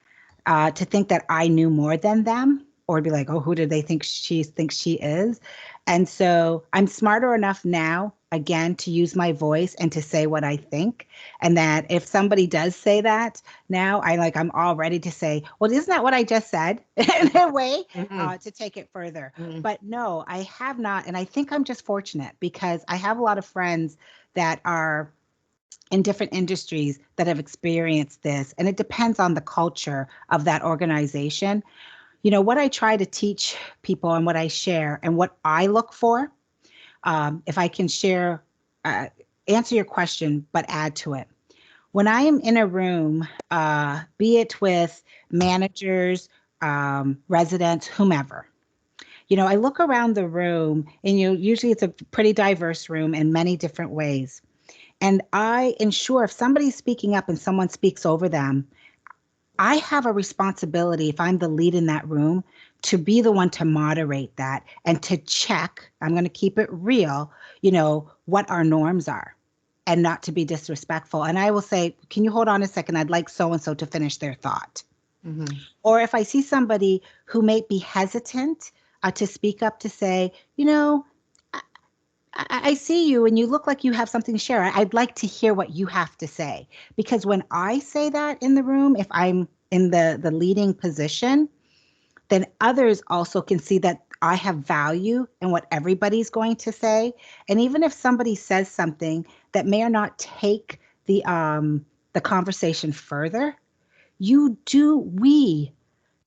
S2: to think that I knew more than them or be like, oh, who do they think she thinks she is? And so I'm smarter enough now, again, to use my voice and to say what I think. And that if somebody does say that now, I'm all ready to say, well, isn't that what I just said in a way
S3: Mhm.
S2: to take it further?
S3: Mhm.
S2: But no, I have not. And I think I'm just fortunate because I have a lot of friends that are in different industries that have experienced this. And it depends on the culture of that organization. What I try to teach people and what I share and what I look for, if I can share, uh, answer your question, but add to it. When I am in a room, be it with managers, residents, whomever, I look around the room and usually it's a pretty diverse room in many different ways. And I ensure if somebody's speaking up and someone speaks over them, I have a responsibility, if I'm the lead in that room, to be the one to moderate that and to check. I'm going to keep it real, what our norms are and not to be disrespectful. And I will say, can you hold on a second? I'd like so and so to finish their thought.
S3: Mhm.
S2: Or if I see somebody who may be hesitant to speak up to say, I see you and you look like you have something to share. I'd like to hear what you have to say. Because when I say that in the room, if I'm in the leading position, then others also can see that I have value in what everybody's going to say. And even if somebody says something that may or not take the conversation further, we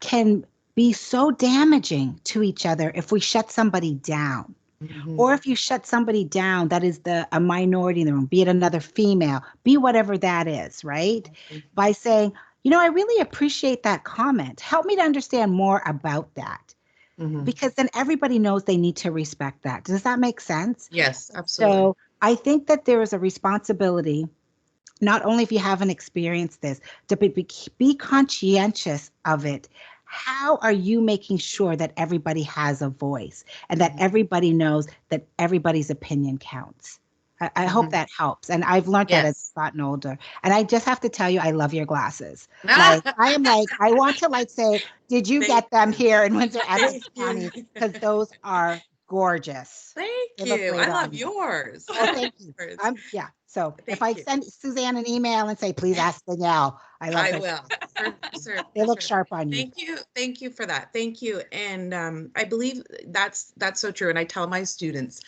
S2: can be so damaging to each other if we shut somebody down.
S3: Mhm.
S2: Or if you shut somebody down that is a minority in the room, be it another female, be whatever that is, right? By saying, I really appreciate that comment. Help me to understand more about that.
S3: Mhm.
S2: Because then everybody knows they need to respect that. Does that make sense?
S3: Yes, absolutely.
S2: So I think that there is a responsibility, not only if you haven't experienced this, to be conscientious of it. How are you making sure that everybody has a voice and that
S3: Mhm.
S2: everybody knows that everybody's opinion counts? I hope
S3: Mhm.
S2: that helps. And I've learned that as
S3: Yes.
S2: I've gotten older. And I just have to tell you, I love your glasses. I want to say, did you
S3: Thank
S2: get them
S3: you.
S2: here in Windsor
S3: Thank
S2: Essex
S3: you.
S2: County? Because those are gorgeous.
S3: Thank
S2: They look
S3: you. I
S2: great on
S3: love
S2: you.
S3: yours.
S2: Oh, thank you.
S3: Yours.
S2: Yeah. So if
S3: Thank
S2: I
S3: you.
S2: send Suzanne an email and say, please ask Danielle, I love
S3: I
S2: her.
S3: will, for sure,
S2: They
S3: for
S2: look
S3: sure.
S2: sharp on you.
S3: Thank you for that. Thank you. And I believe that's so true. And I tell my students,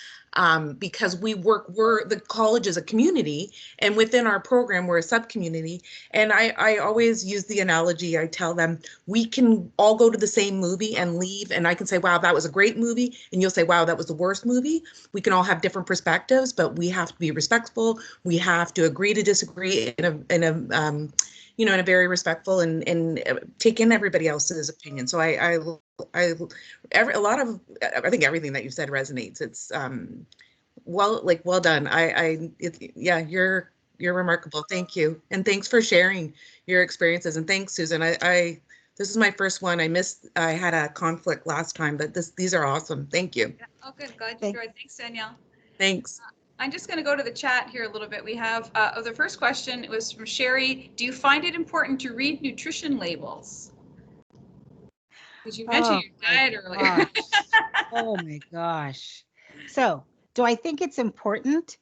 S3: because we're the college is a community, and within our program, we're a sub-community. And I always use the analogy, I tell them, we can all go to the same movie and leave, and I can say, wow, that was a great movie. And you'll say, wow, that was the worst movie. We can all have different perspectives, but we have to be respectful. We have to agree to disagree in a very respectful and take in everybody else's opinion. So I a lot of, I think everything that you said resonates. It's well done. Yeah, you're remarkable. Thank you, and thanks for sharing your experiences. And thanks, Susan. I this is my first one. I had a conflict last time, but these are awesome. Thank you.
S1: Yeah. Oh, good. Glad you
S2: Thank,
S1: enjoyed. Thanks, Danielle.
S3: Thanks.
S1: I'm just going to go to the chat here a little bit. We have the first question. It was from Sherry. Do you find it important to read nutrition labels? Because you mentioned
S2: oh
S1: your
S2: my
S1: diet earlier.
S2: gosh. Oh my gosh. So do I think it's important?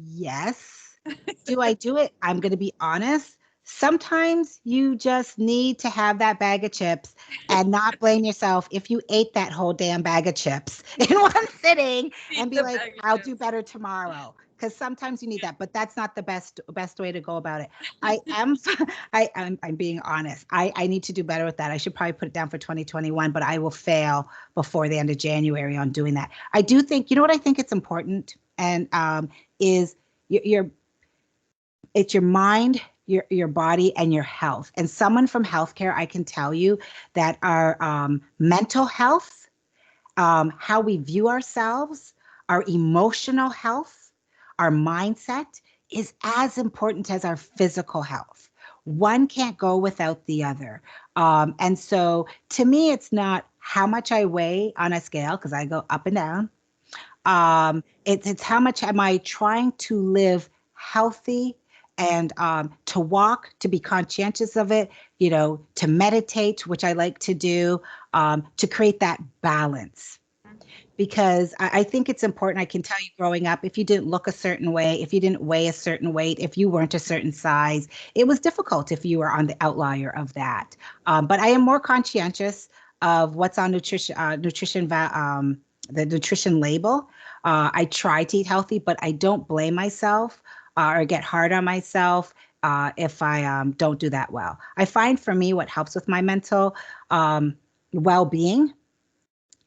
S2: Yes. Do I do it? I'm going to be honest. Sometimes you just need to have that bag of chips and not blame yourself if you ate that whole damn bag of chips in one sitting and
S1: Eat
S2: be
S1: the
S2: like,
S1: bag of
S2: I'll do
S1: chips.
S2: better tomorrow. Because sometimes you need that, but that's not the best way to go about it. I am I'm being honest. I need to do better with that. I should probably put it down for 2021, but I will fail before the end of January on doing that. I do think, what I think it's important and is your it's your mind your body and your health. And someone from healthcare, I can tell you that our mental health, how we view ourselves, our emotional health, our mindset is as important as our physical health. One can't go without the other. And so to me, it's not how much I weigh on a scale, because I go up and down. It's how much am I trying to live healthy and to walk, to be conscientious of it, to meditate, which I like to do, to create that balance. Because I think it's important. I can tell you growing up, if you didn't look a certain way, if you didn't weigh a certain weight, if you weren't a certain size, it was difficult if you were on the outlier of that. But I am more conscientious of what's on the nutrition label. I try to eat healthy, but I don't blame myself or get hard on myself if I don't do that well. I find for me what helps with my mental well-being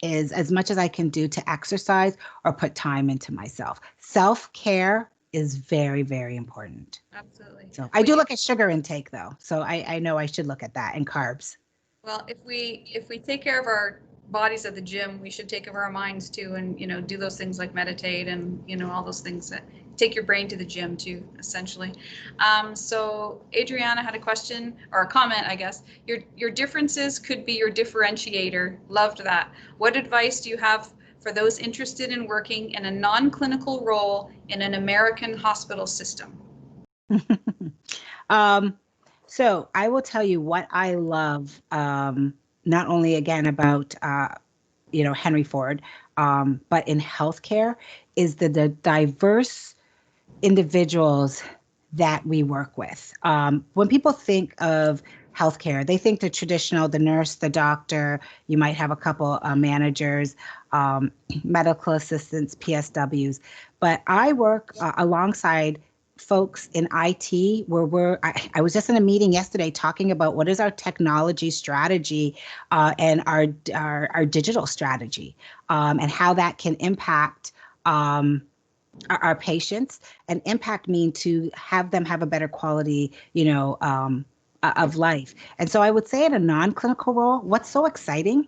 S2: is as much as I can do to exercise or put time into myself. Self-care is very, very important.
S1: Absolutely.
S2: So I do look at sugar intake though. So I know I should look at that and carbs.
S1: Well, if we take care of our bodies at the gym, we should take care of our minds too, and do those things like meditate and all those things that take your brain to the gym too, essentially. So Adriana had a question or a comment, I guess. Your differences could be your differentiator. Loved that. What advice do you have for those interested in working in a non-clinical role in an American hospital system?
S2: So I will tell you what I love, not only again about Henry Ford, but in healthcare is the diverse individuals that we work with. When people think of healthcare, they think the traditional, the nurse, the doctor, you might have a couple managers, medical assistants, PSWs, but I work alongside folks in IT where I was just in a meeting yesterday talking about what is our technology strategy and our digital strategy and how that can impact our patients, and impact mean to have them have a better quality, of life. And so I would say in a non-clinical role, what's so exciting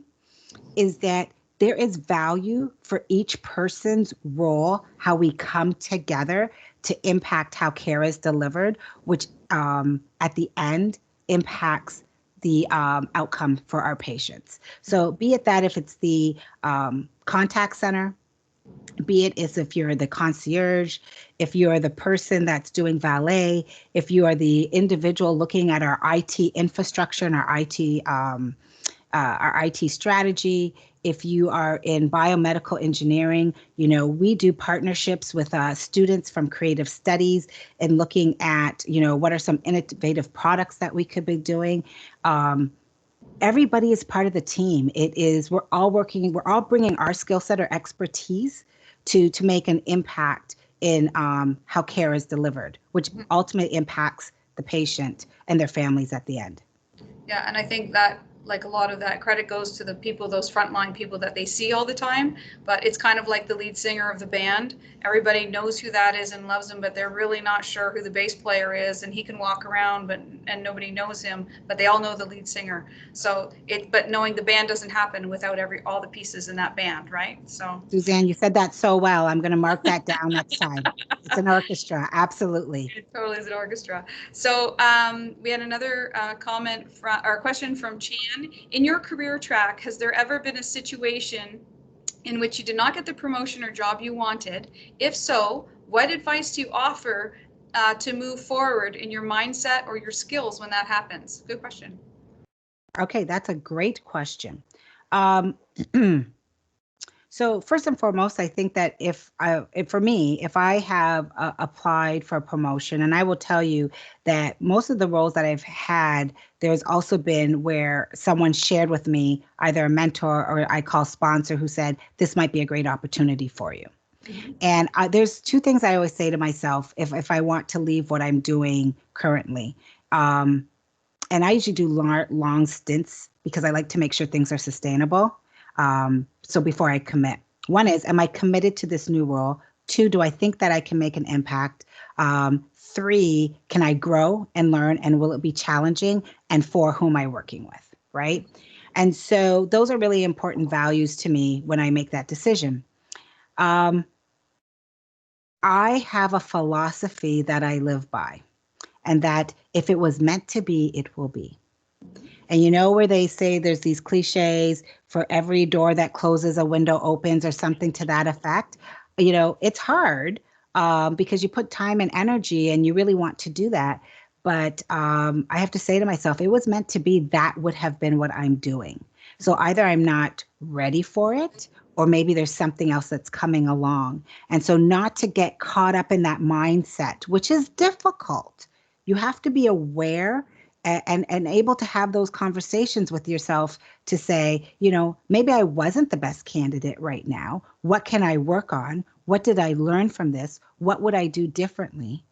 S2: is that there is value for each person's role, how we come together to impact how care is delivered, which at the end impacts the outcome for our patients. So be it that if it's the contact center, be it as if you're the concierge, if you're the person that's doing valet, if you are the individual looking at our IT infrastructure and our IT strategy, if you are in biomedical engineering, we do partnerships with students from creative studies and looking at, what are some innovative products that we could be doing. Everybody is part of the team. We're all bringing our skill set or expertise to make an impact in how care is delivered, which ultimately impacts the patient and their families at the end.
S1: Yeah, and I think that like a lot of that credit goes to the people, those frontline people that they see all the time, but it's kind of like the lead singer of the band. Everybody knows who that is and loves him, but they're really not sure who the bass player is, and he can walk around and nobody knows him, but they all know the lead singer. So but knowing the band doesn't happen without all the pieces in that band, right? So
S2: Suzanne, you said that so well. I'm going to mark that down next time. It's an orchestra, absolutely.
S1: It totally is an orchestra. So we had another question from Chan. In your career track, has there ever been a situation in which you did not get the promotion or job you wanted? If so, what advice do you offer to move forward in your mindset or your skills when that happens? Good question.
S2: Okay, that's a great question. So first and foremost, I think that if I have applied for a promotion, and I will tell you that most of the roles that I've had, there's also been where someone shared with me, either a mentor or I call sponsor, who said, this might be a great opportunity for you. Mm-hmm. And there's two things I always say to myself if I want to leave what I'm doing currently. And I usually do long stints because I like to make sure things are sustainable. So before I commit, one is, am I committed to this new role 2, do I think that I can make an impact? 3, can I grow and learn, and will it be challenging? And 4, who am I working with, right? And so those are really important values to me when I make that decision. I have a philosophy that I live by, and that if it was meant to be, it will be. And you know where they say there's these cliches, for every door that closes, a window opens, or something to that effect. You know, it's hard because you put time and energy and you really want to do that. But I have to say to myself, it was meant to be, that would have been what I'm doing. So either I'm not ready for it, or maybe there's something else that's coming along. And so not to get caught up in that mindset, which is difficult. You have to be aware and able to have those conversations with yourself to say, you know, maybe I wasn't the best candidate right now. What can I work on? What did I learn from this? What would I do differently?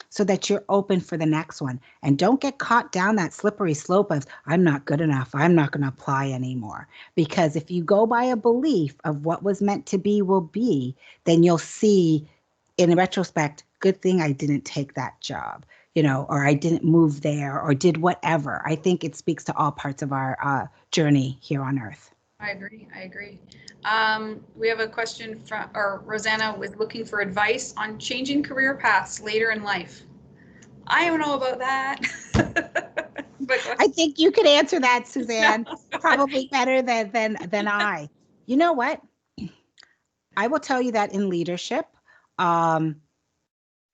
S2: So that you're open for the next one. And don't get caught down that slippery slope of, I'm not good enough, I'm not going to apply anymore. Because if you go by a belief of what was meant to be will be, then you'll see in retrospect, good thing I didn't take that job, you know, or I didn't move there, or did whatever. I think it speaks to all parts of our journey here on earth.
S1: I agree. I agree. We have a question from, or Rosanna was looking for advice on changing career paths later in life. I don't know about that. But
S2: I think you could answer that, Suzanne, probably better than I. You know what? I will tell you that in leadership,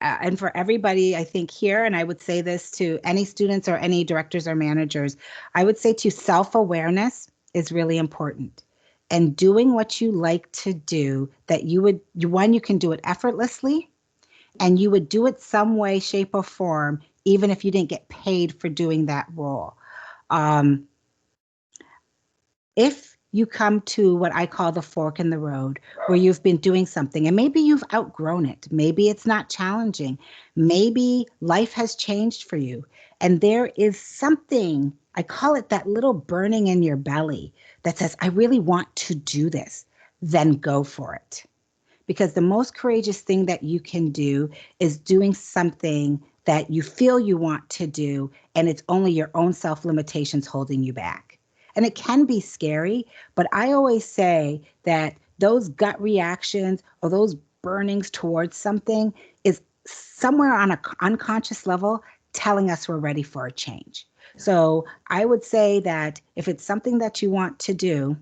S2: and for everybody, I think here, and I would say this to any students or any directors or managers, I would say to self-awareness is really important. And doing what you like to do, that you can do it effortlessly, and you would do it some way, shape, or form, even if you didn't get paid for doing that role. If you come to what I call the fork in the road, where you've been doing something and maybe you've outgrown it, maybe it's not challenging, maybe life has changed for you, and there is something, I call it that little burning in your belly that says, I really want to do this, then go for it. Because the most courageous thing that you can do is doing something that you feel you want to do, and it's only your own self-limitations holding you back. And it can be scary, but I always say that those gut reactions or those burnings towards something is somewhere on an unconscious level telling us we're ready for a change. So I would say that if it's something that you want to do,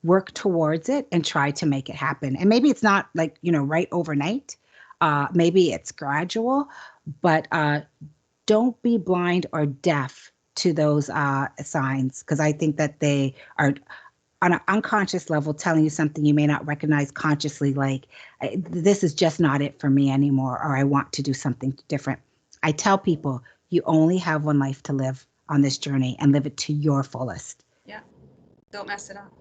S2: work towards it and try to make it happen. And maybe it's not like, you know, right overnight. Maybe it's gradual, but don't be blind or deaf to those signs, because I think that they are on an unconscious level telling you something you may not recognize consciously, like, this is just not it for me anymore, or I want to do something different. I tell people, you only have one life to live on this journey, and live it to your fullest.
S1: yeah, don't mess it up.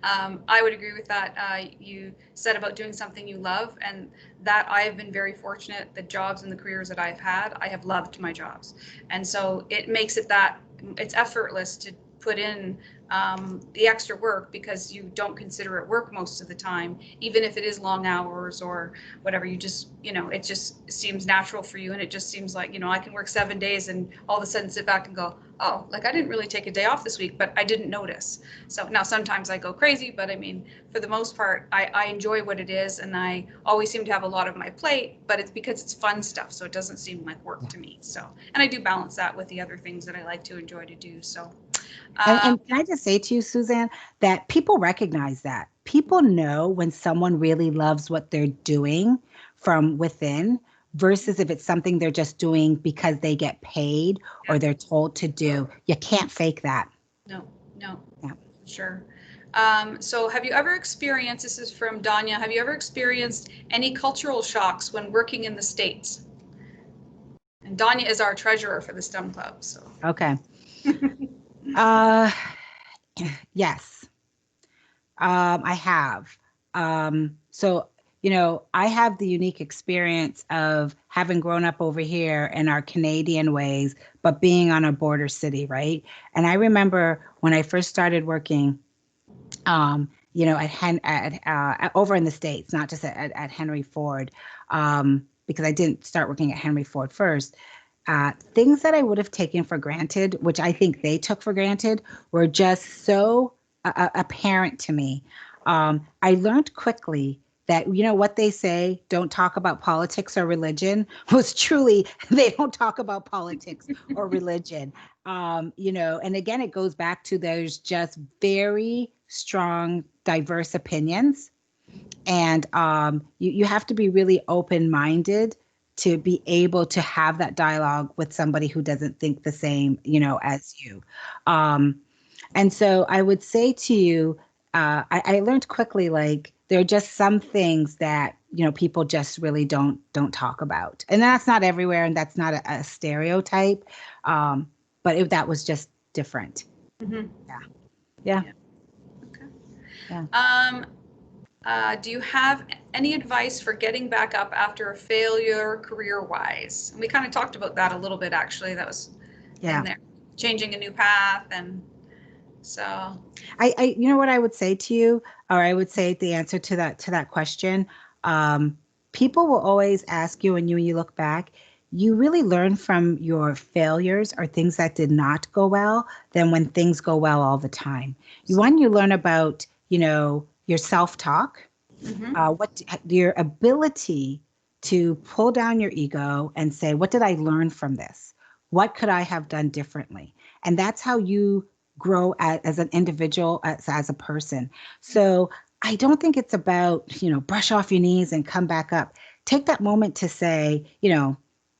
S1: I would agree with that. You said about doing something you love, and that I have been very fortunate. The jobs and the careers that I've had, I have loved my jobs. And so it makes it that it's effortless to put in the extra work, because you don't consider it work most of the time, even if it is long hours or whatever. You just, you know, it just seems natural for you, and it just seems like, you know, I can work 7 days and all of a sudden sit back and go, oh, like I didn't really take a day off this week, but I didn't notice. So now sometimes I go crazy, but I mean, for the most part, I enjoy what it is, and I always seem to have a lot of my plate, but it's because it's fun stuff, so it doesn't seem like work to me. So, and I do balance that with the other things that I like to enjoy to do. So
S2: And can I just say to you, Suzanne, that people recognize that. People know when someone really loves what they're doing from within, versus if it's something they're just doing because they get paid or they're told to do. You can't fake that.
S1: No,
S2: Yeah.
S1: sure. So have you ever experienced, this is from Donna, have you ever experienced any cultural shocks when working in the States? And Donna is our treasurer for the STEM Club, so.
S2: Okay. Yes. I have. So, you know, I have the unique experience of having grown up over here in our Canadian ways, but being on a border city, right? And I remember when I first started working over in the States, not just at Henry Ford, because I didn't start working at Henry Ford first. Things that I would have taken for granted, which I think they took for granted, were just so apparent to me. I learned quickly that, what they say, don't talk about politics or religion, was truly, they don't talk about politics or religion. And again, it goes back to there's just very strong, diverse opinions. And you have to be really open-minded to be able to have that dialogue with somebody who doesn't think the same, as you. And so I would say to you, I learned quickly, like, there are just some things that, people just really don't talk about. And that's not everywhere, and that's not a stereotype. But that was just different.
S1: Mm-hmm.
S2: Yeah.
S1: Okay.
S2: Yeah.
S1: Do you have any advice for getting back up after a failure career-wise? And we kind of talked about that a little bit, actually. That was in there, changing a new path. And so
S2: you know what I would say to you, or I would say the answer to that question, people will always ask you, when you look back, you really learn from your failures or things that did not go well than when things go well all the time. You learn about, your self-talk, what your ability to pull down your ego and say, what did I learn from this? What could I have done differently? And that's how you grow as an individual, as a person. So I don't think it's about, brush off your knees and come back up. Take that moment to say,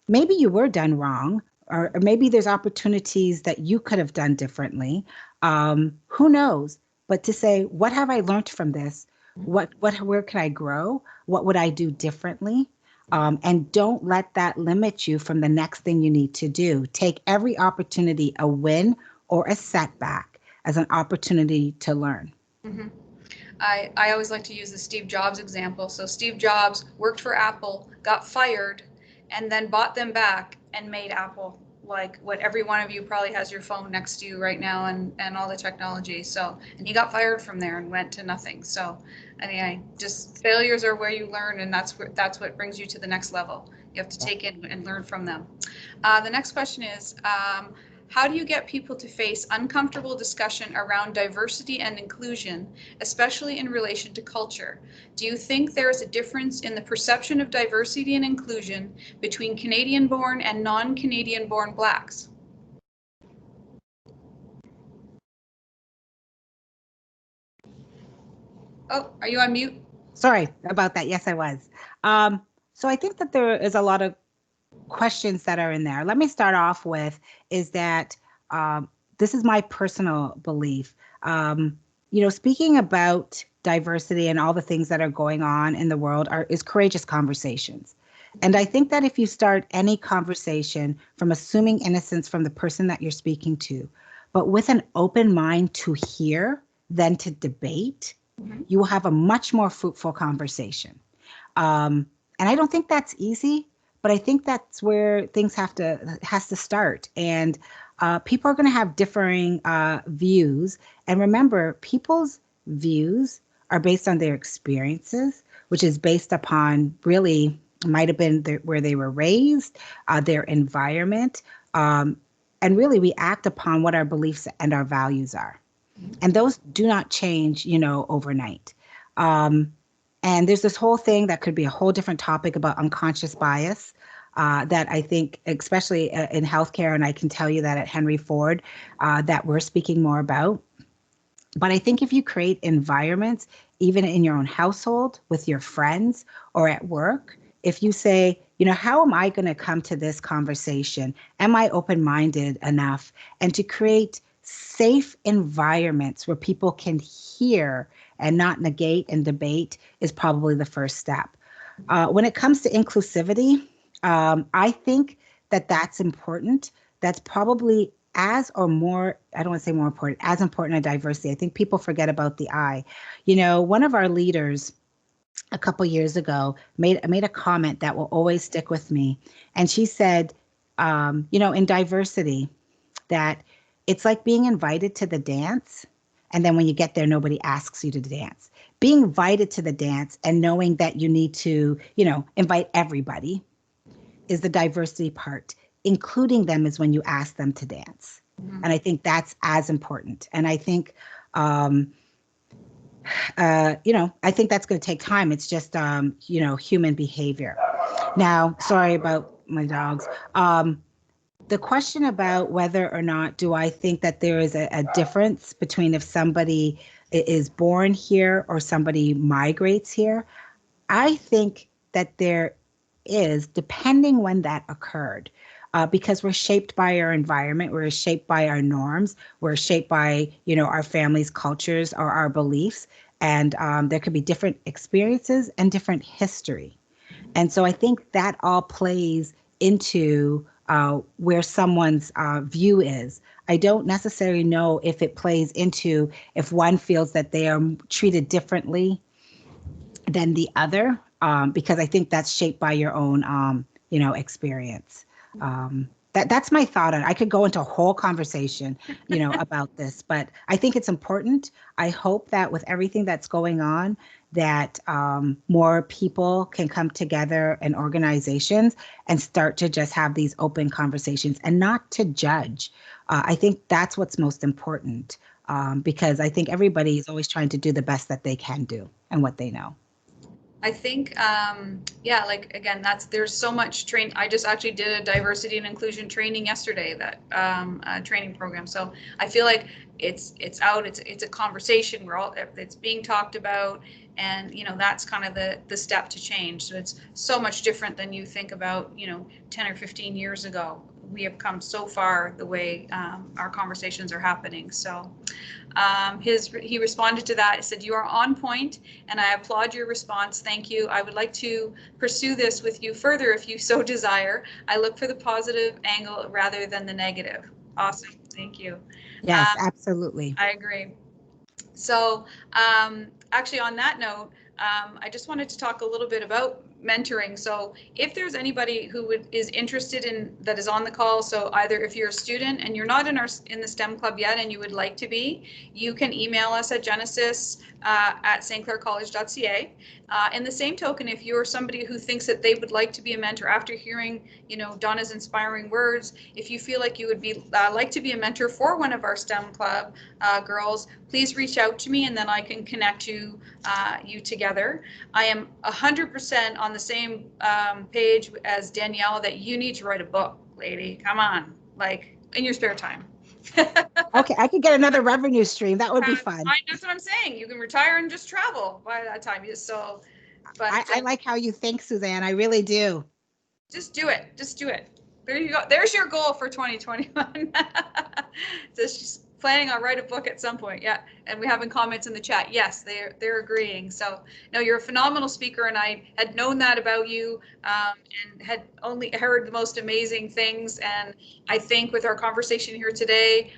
S2: maybe you were done wrong, or maybe there's opportunities that you could have done differently. Who knows? But to say, what have I learned from this? Where can I grow? What would I do differently? And don't let that limit you from the next thing you need to do. Take every opportunity, a win or a setback, as an opportunity to learn.
S1: Mm-hmm. I always like to use the Steve Jobs example. So Steve Jobs worked for Apple, got fired, and then bought them back and made Apple like what every one of you probably has your phone next to you right now, and all the technology. So, and he got fired from there and went to nothing. So, just failures are where you learn, and that's what brings you to the next level. You have to take it and learn from them. The next question is, how do you get people to face uncomfortable discussion around diversity and inclusion, especially in relation to culture? Do you think there is a difference in the perception of diversity and inclusion between Canadian-born and non-Canadian-born Blacks? Oh, are you on mute?
S2: Sorry about that. Yes, I was. So I think that there is a lot of questions that are in there. Let me start off with is that this is my personal belief. Speaking about diversity and all the things that are going on in the world is courageous conversations. And I think that if you start any conversation from assuming innocence from the person that you're speaking to, but with an open mind to hear, than to debate, you will have a much more fruitful conversation. And I don't think that's easy, but I think that's where things has to start. And people are going to have differing views. And remember, people's views are based on their experiences, which is based upon really might have been where they were raised, their environment. And really, we act upon what our beliefs and our values are. And those do not change, overnight. And there's this whole thing that could be a whole different topic about unconscious bias that I think, especially in healthcare, and I can tell you that at Henry Ford, that we're speaking more about. But I think if you create environments, even in your own household, with your friends, or at work, if you say, how am I going to come to this conversation? Am I open-minded enough? And to create safe environments where people can hear and not negate and debate is probably the first step. When it comes to inclusivity, I think that that's important. That's probably as or more, I don't want to say more important, as important as diversity. I think people forget about the I. One of our leaders a couple years ago made a comment that will always stick with me. And she said, in diversity, that it's like being invited to the dance And then when you get there, nobody asks you to dance. Being invited to the dance and knowing that you need to, invite everybody is the diversity part. Including them is when you ask them to dance.
S1: Mhm.
S2: And I think that's as important. And I think, I think that's going to take time. It's just, human behavior. Now, sorry about my dogs. The question about whether or not do I think that there is a difference between if somebody is born here or somebody migrates here, I think that there is, depending when that occurred, because we're shaped by our environment, we're shaped by our norms, we're shaped by, our family's cultures or our beliefs, and there could be different experiences and different history. And so I think that all plays into where someone's view is. I don't necessarily know if it plays into if one feels that they are treated differently than the other, because I think that's shaped by your own, experience. That's my thought on it. I could go into a whole conversation, about this, but I think it's important. I hope that with everything that's going on, that more people can come together and organizations and start to just have these open conversations and not to judge. I think that's what's most important, because I think everybody is always trying to do the best that they can do and what they know.
S1: I think, yeah, like again, there's so much train. I just actually did a diversity and inclusion training yesterday, that training program. So I feel like it's out. It's a conversation. It's being talked about, and that's kind of the step to change. So it's so much different than you think about 10 or 15 years ago. We have come so far the way our conversations are happening. So he responded to that. He said, "You are on point, and I applaud your response. Thank you. I would like to pursue this with you further if you so desire. I look for the positive angle rather than the negative." Awesome. Thank you.
S2: Yes, absolutely.
S1: I agree. So actually, on that note, I just wanted to talk a little bit about mentoring. So if there's anybody who is interested in that is on the call, so either if you're a student and you're not in the STEM club yet and you would like to be, you can email us at Genesis at stclaircollege.ca. In the same token, if you're somebody who thinks that they would like to be a mentor after hearing, Donna's inspiring words, if you feel like you would be like to be a mentor for one of our STEM club girls, please reach out to me and then I can connect you together. I am 100% on the same page as Danielle that you need to write a book, lady. Come on, like in your spare time.
S2: Okay, I could get another revenue stream. That would be fun.
S1: That's what I'm saying. You can retire and just travel by that time. But
S2: I like how you think, Suzanne. I really do.
S1: Just do it. Just do it. There you go. There's your goal for 2021. So she's planning on write a book at some point. Yeah. And we have in comments in the chat. Yes, they're agreeing. So no, you're a phenomenal speaker, and I had known that about you, and had only heard the most amazing things. And I think with our conversation here today,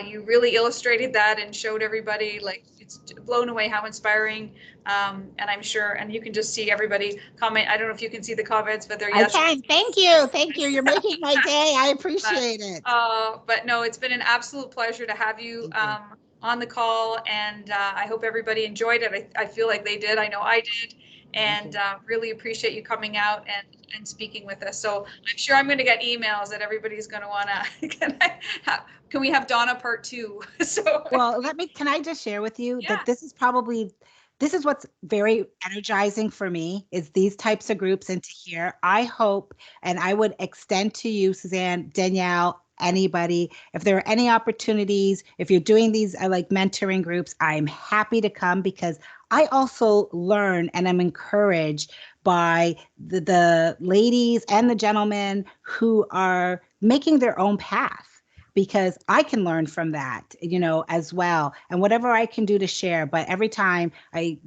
S1: you really illustrated that and showed everybody, like, it's blown away how inspiring. And I'm sure, and you can just see everybody comment. I don't know if you can see the comments, but they're yes.
S2: I can. Thank you. Thank you. You're making my day. I appreciate it.
S1: But no, it's been an absolute pleasure to have you on the call, and I hope everybody enjoyed it. I feel like they did. I know I did, and really appreciate you coming out and speaking with us. So I'm sure I'm going to get emails that everybody's going to want to. Can we have Donna part 2? So
S2: well, can I just share with you that this is what's very energizing for me, is these types of groups, and to hear. I hope, and I would extend to you, Suzanne, Danielle, anybody, if there are any opportunities, if you're doing these like mentoring groups, I'm happy to come, because I also learn and I'm encouraged by the ladies and the gentlemen who are making their own path, because I can learn from that, as well. And whatever I can do to share. But every time I,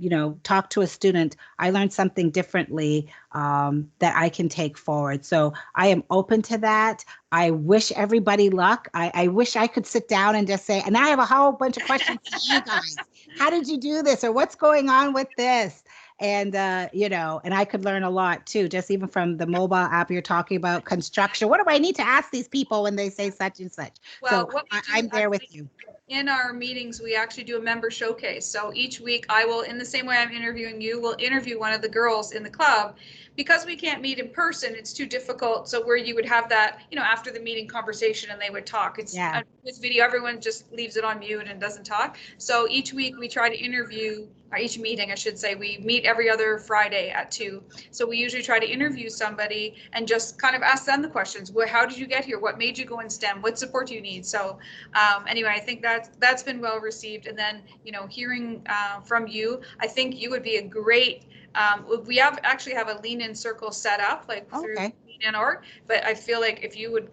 S2: talk to a student, I learn something differently that I can take forward. So I am open to that. I wish everybody luck. I wish I could sit down and just say, and I have a whole bunch of questions to you guys. How did you do this? Or what's going on with this? And, you know, and I could learn a lot too, just even from the mobile app you're talking about, construction. What do I need to ask these people when they say such and such?
S1: Well,
S2: So
S1: what we do
S2: I'm there with
S1: actually
S2: you.
S1: in our meetings, we actually do a member showcase. So each week I will, in the same way I'm interviewing you, will interview one of the girls in the club. Because we can't meet in person, it's too difficult. So where you would have that, you know, after the meeting conversation and they would talk. It's
S2: Yeah.
S1: with video, everyone just leaves it on mute and doesn't talk. So each week we try to interview, or each meeting, I should say, we meet every other Friday at 2. So we usually try to interview somebody and just kind of ask them the questions. Well, how did you get here? What made you go in STEM? What support do you need? So anyway, I think that's been well received. And then, you know, hearing from you, I think you would be a great, we actually have a lean in circle set up like through
S2: Okay.
S1: lean in org, but I feel like if you would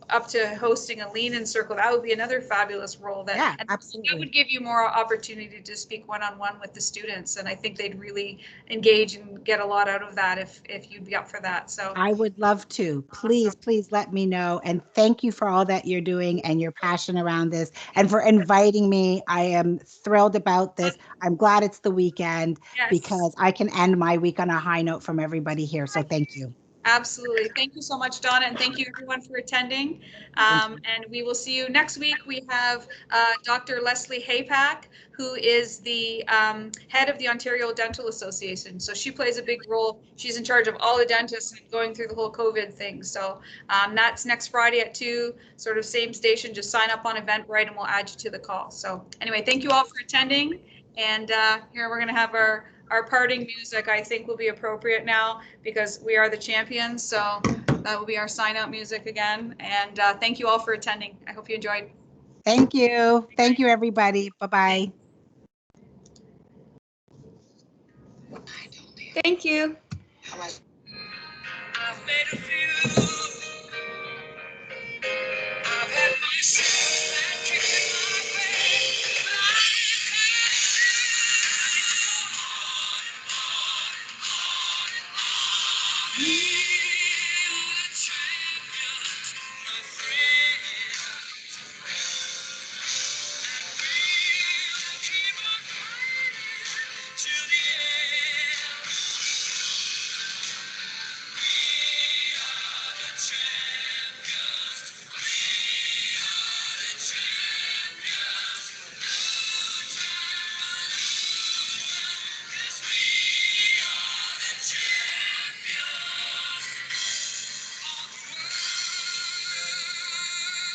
S1: up to hosting a lean in circle, that would be another fabulous role
S2: Yeah,
S1: and that
S2: absolutely.
S1: would give you more opportunity to speak one-on-one with the students. And I think they'd really engage and get a lot out of that if you'd be up for that. So
S2: I would love to. Please,
S1: awesome.
S2: please let me know. And thank you for all that you're doing and your passion around this and for inviting me. I am thrilled about this. I'm glad it's the weekend
S1: Yes.
S2: because I can end my week on a high note from everybody here. So thank you.
S1: Absolutely. Thank you so much, Donna, and thank you everyone for attending. And we will see you next week. We have Dr. Leslie Haypack, who is the head of the Ontario Dental Association. So she plays a big role. She's in charge of all the dentists going through the whole COVID thing. So that's next Friday at 2, sort of same station. Just sign up on Eventbrite and we'll add you to the call. So anyway, thank you all for attending. And here we're going to have our parting music. I think will be appropriate now because we are the champions. So that will be our sign out music again. And thank you all for attending. I hope you enjoyed.
S2: Thank you. Thank you, everybody. Bye-bye.
S1: Thank you.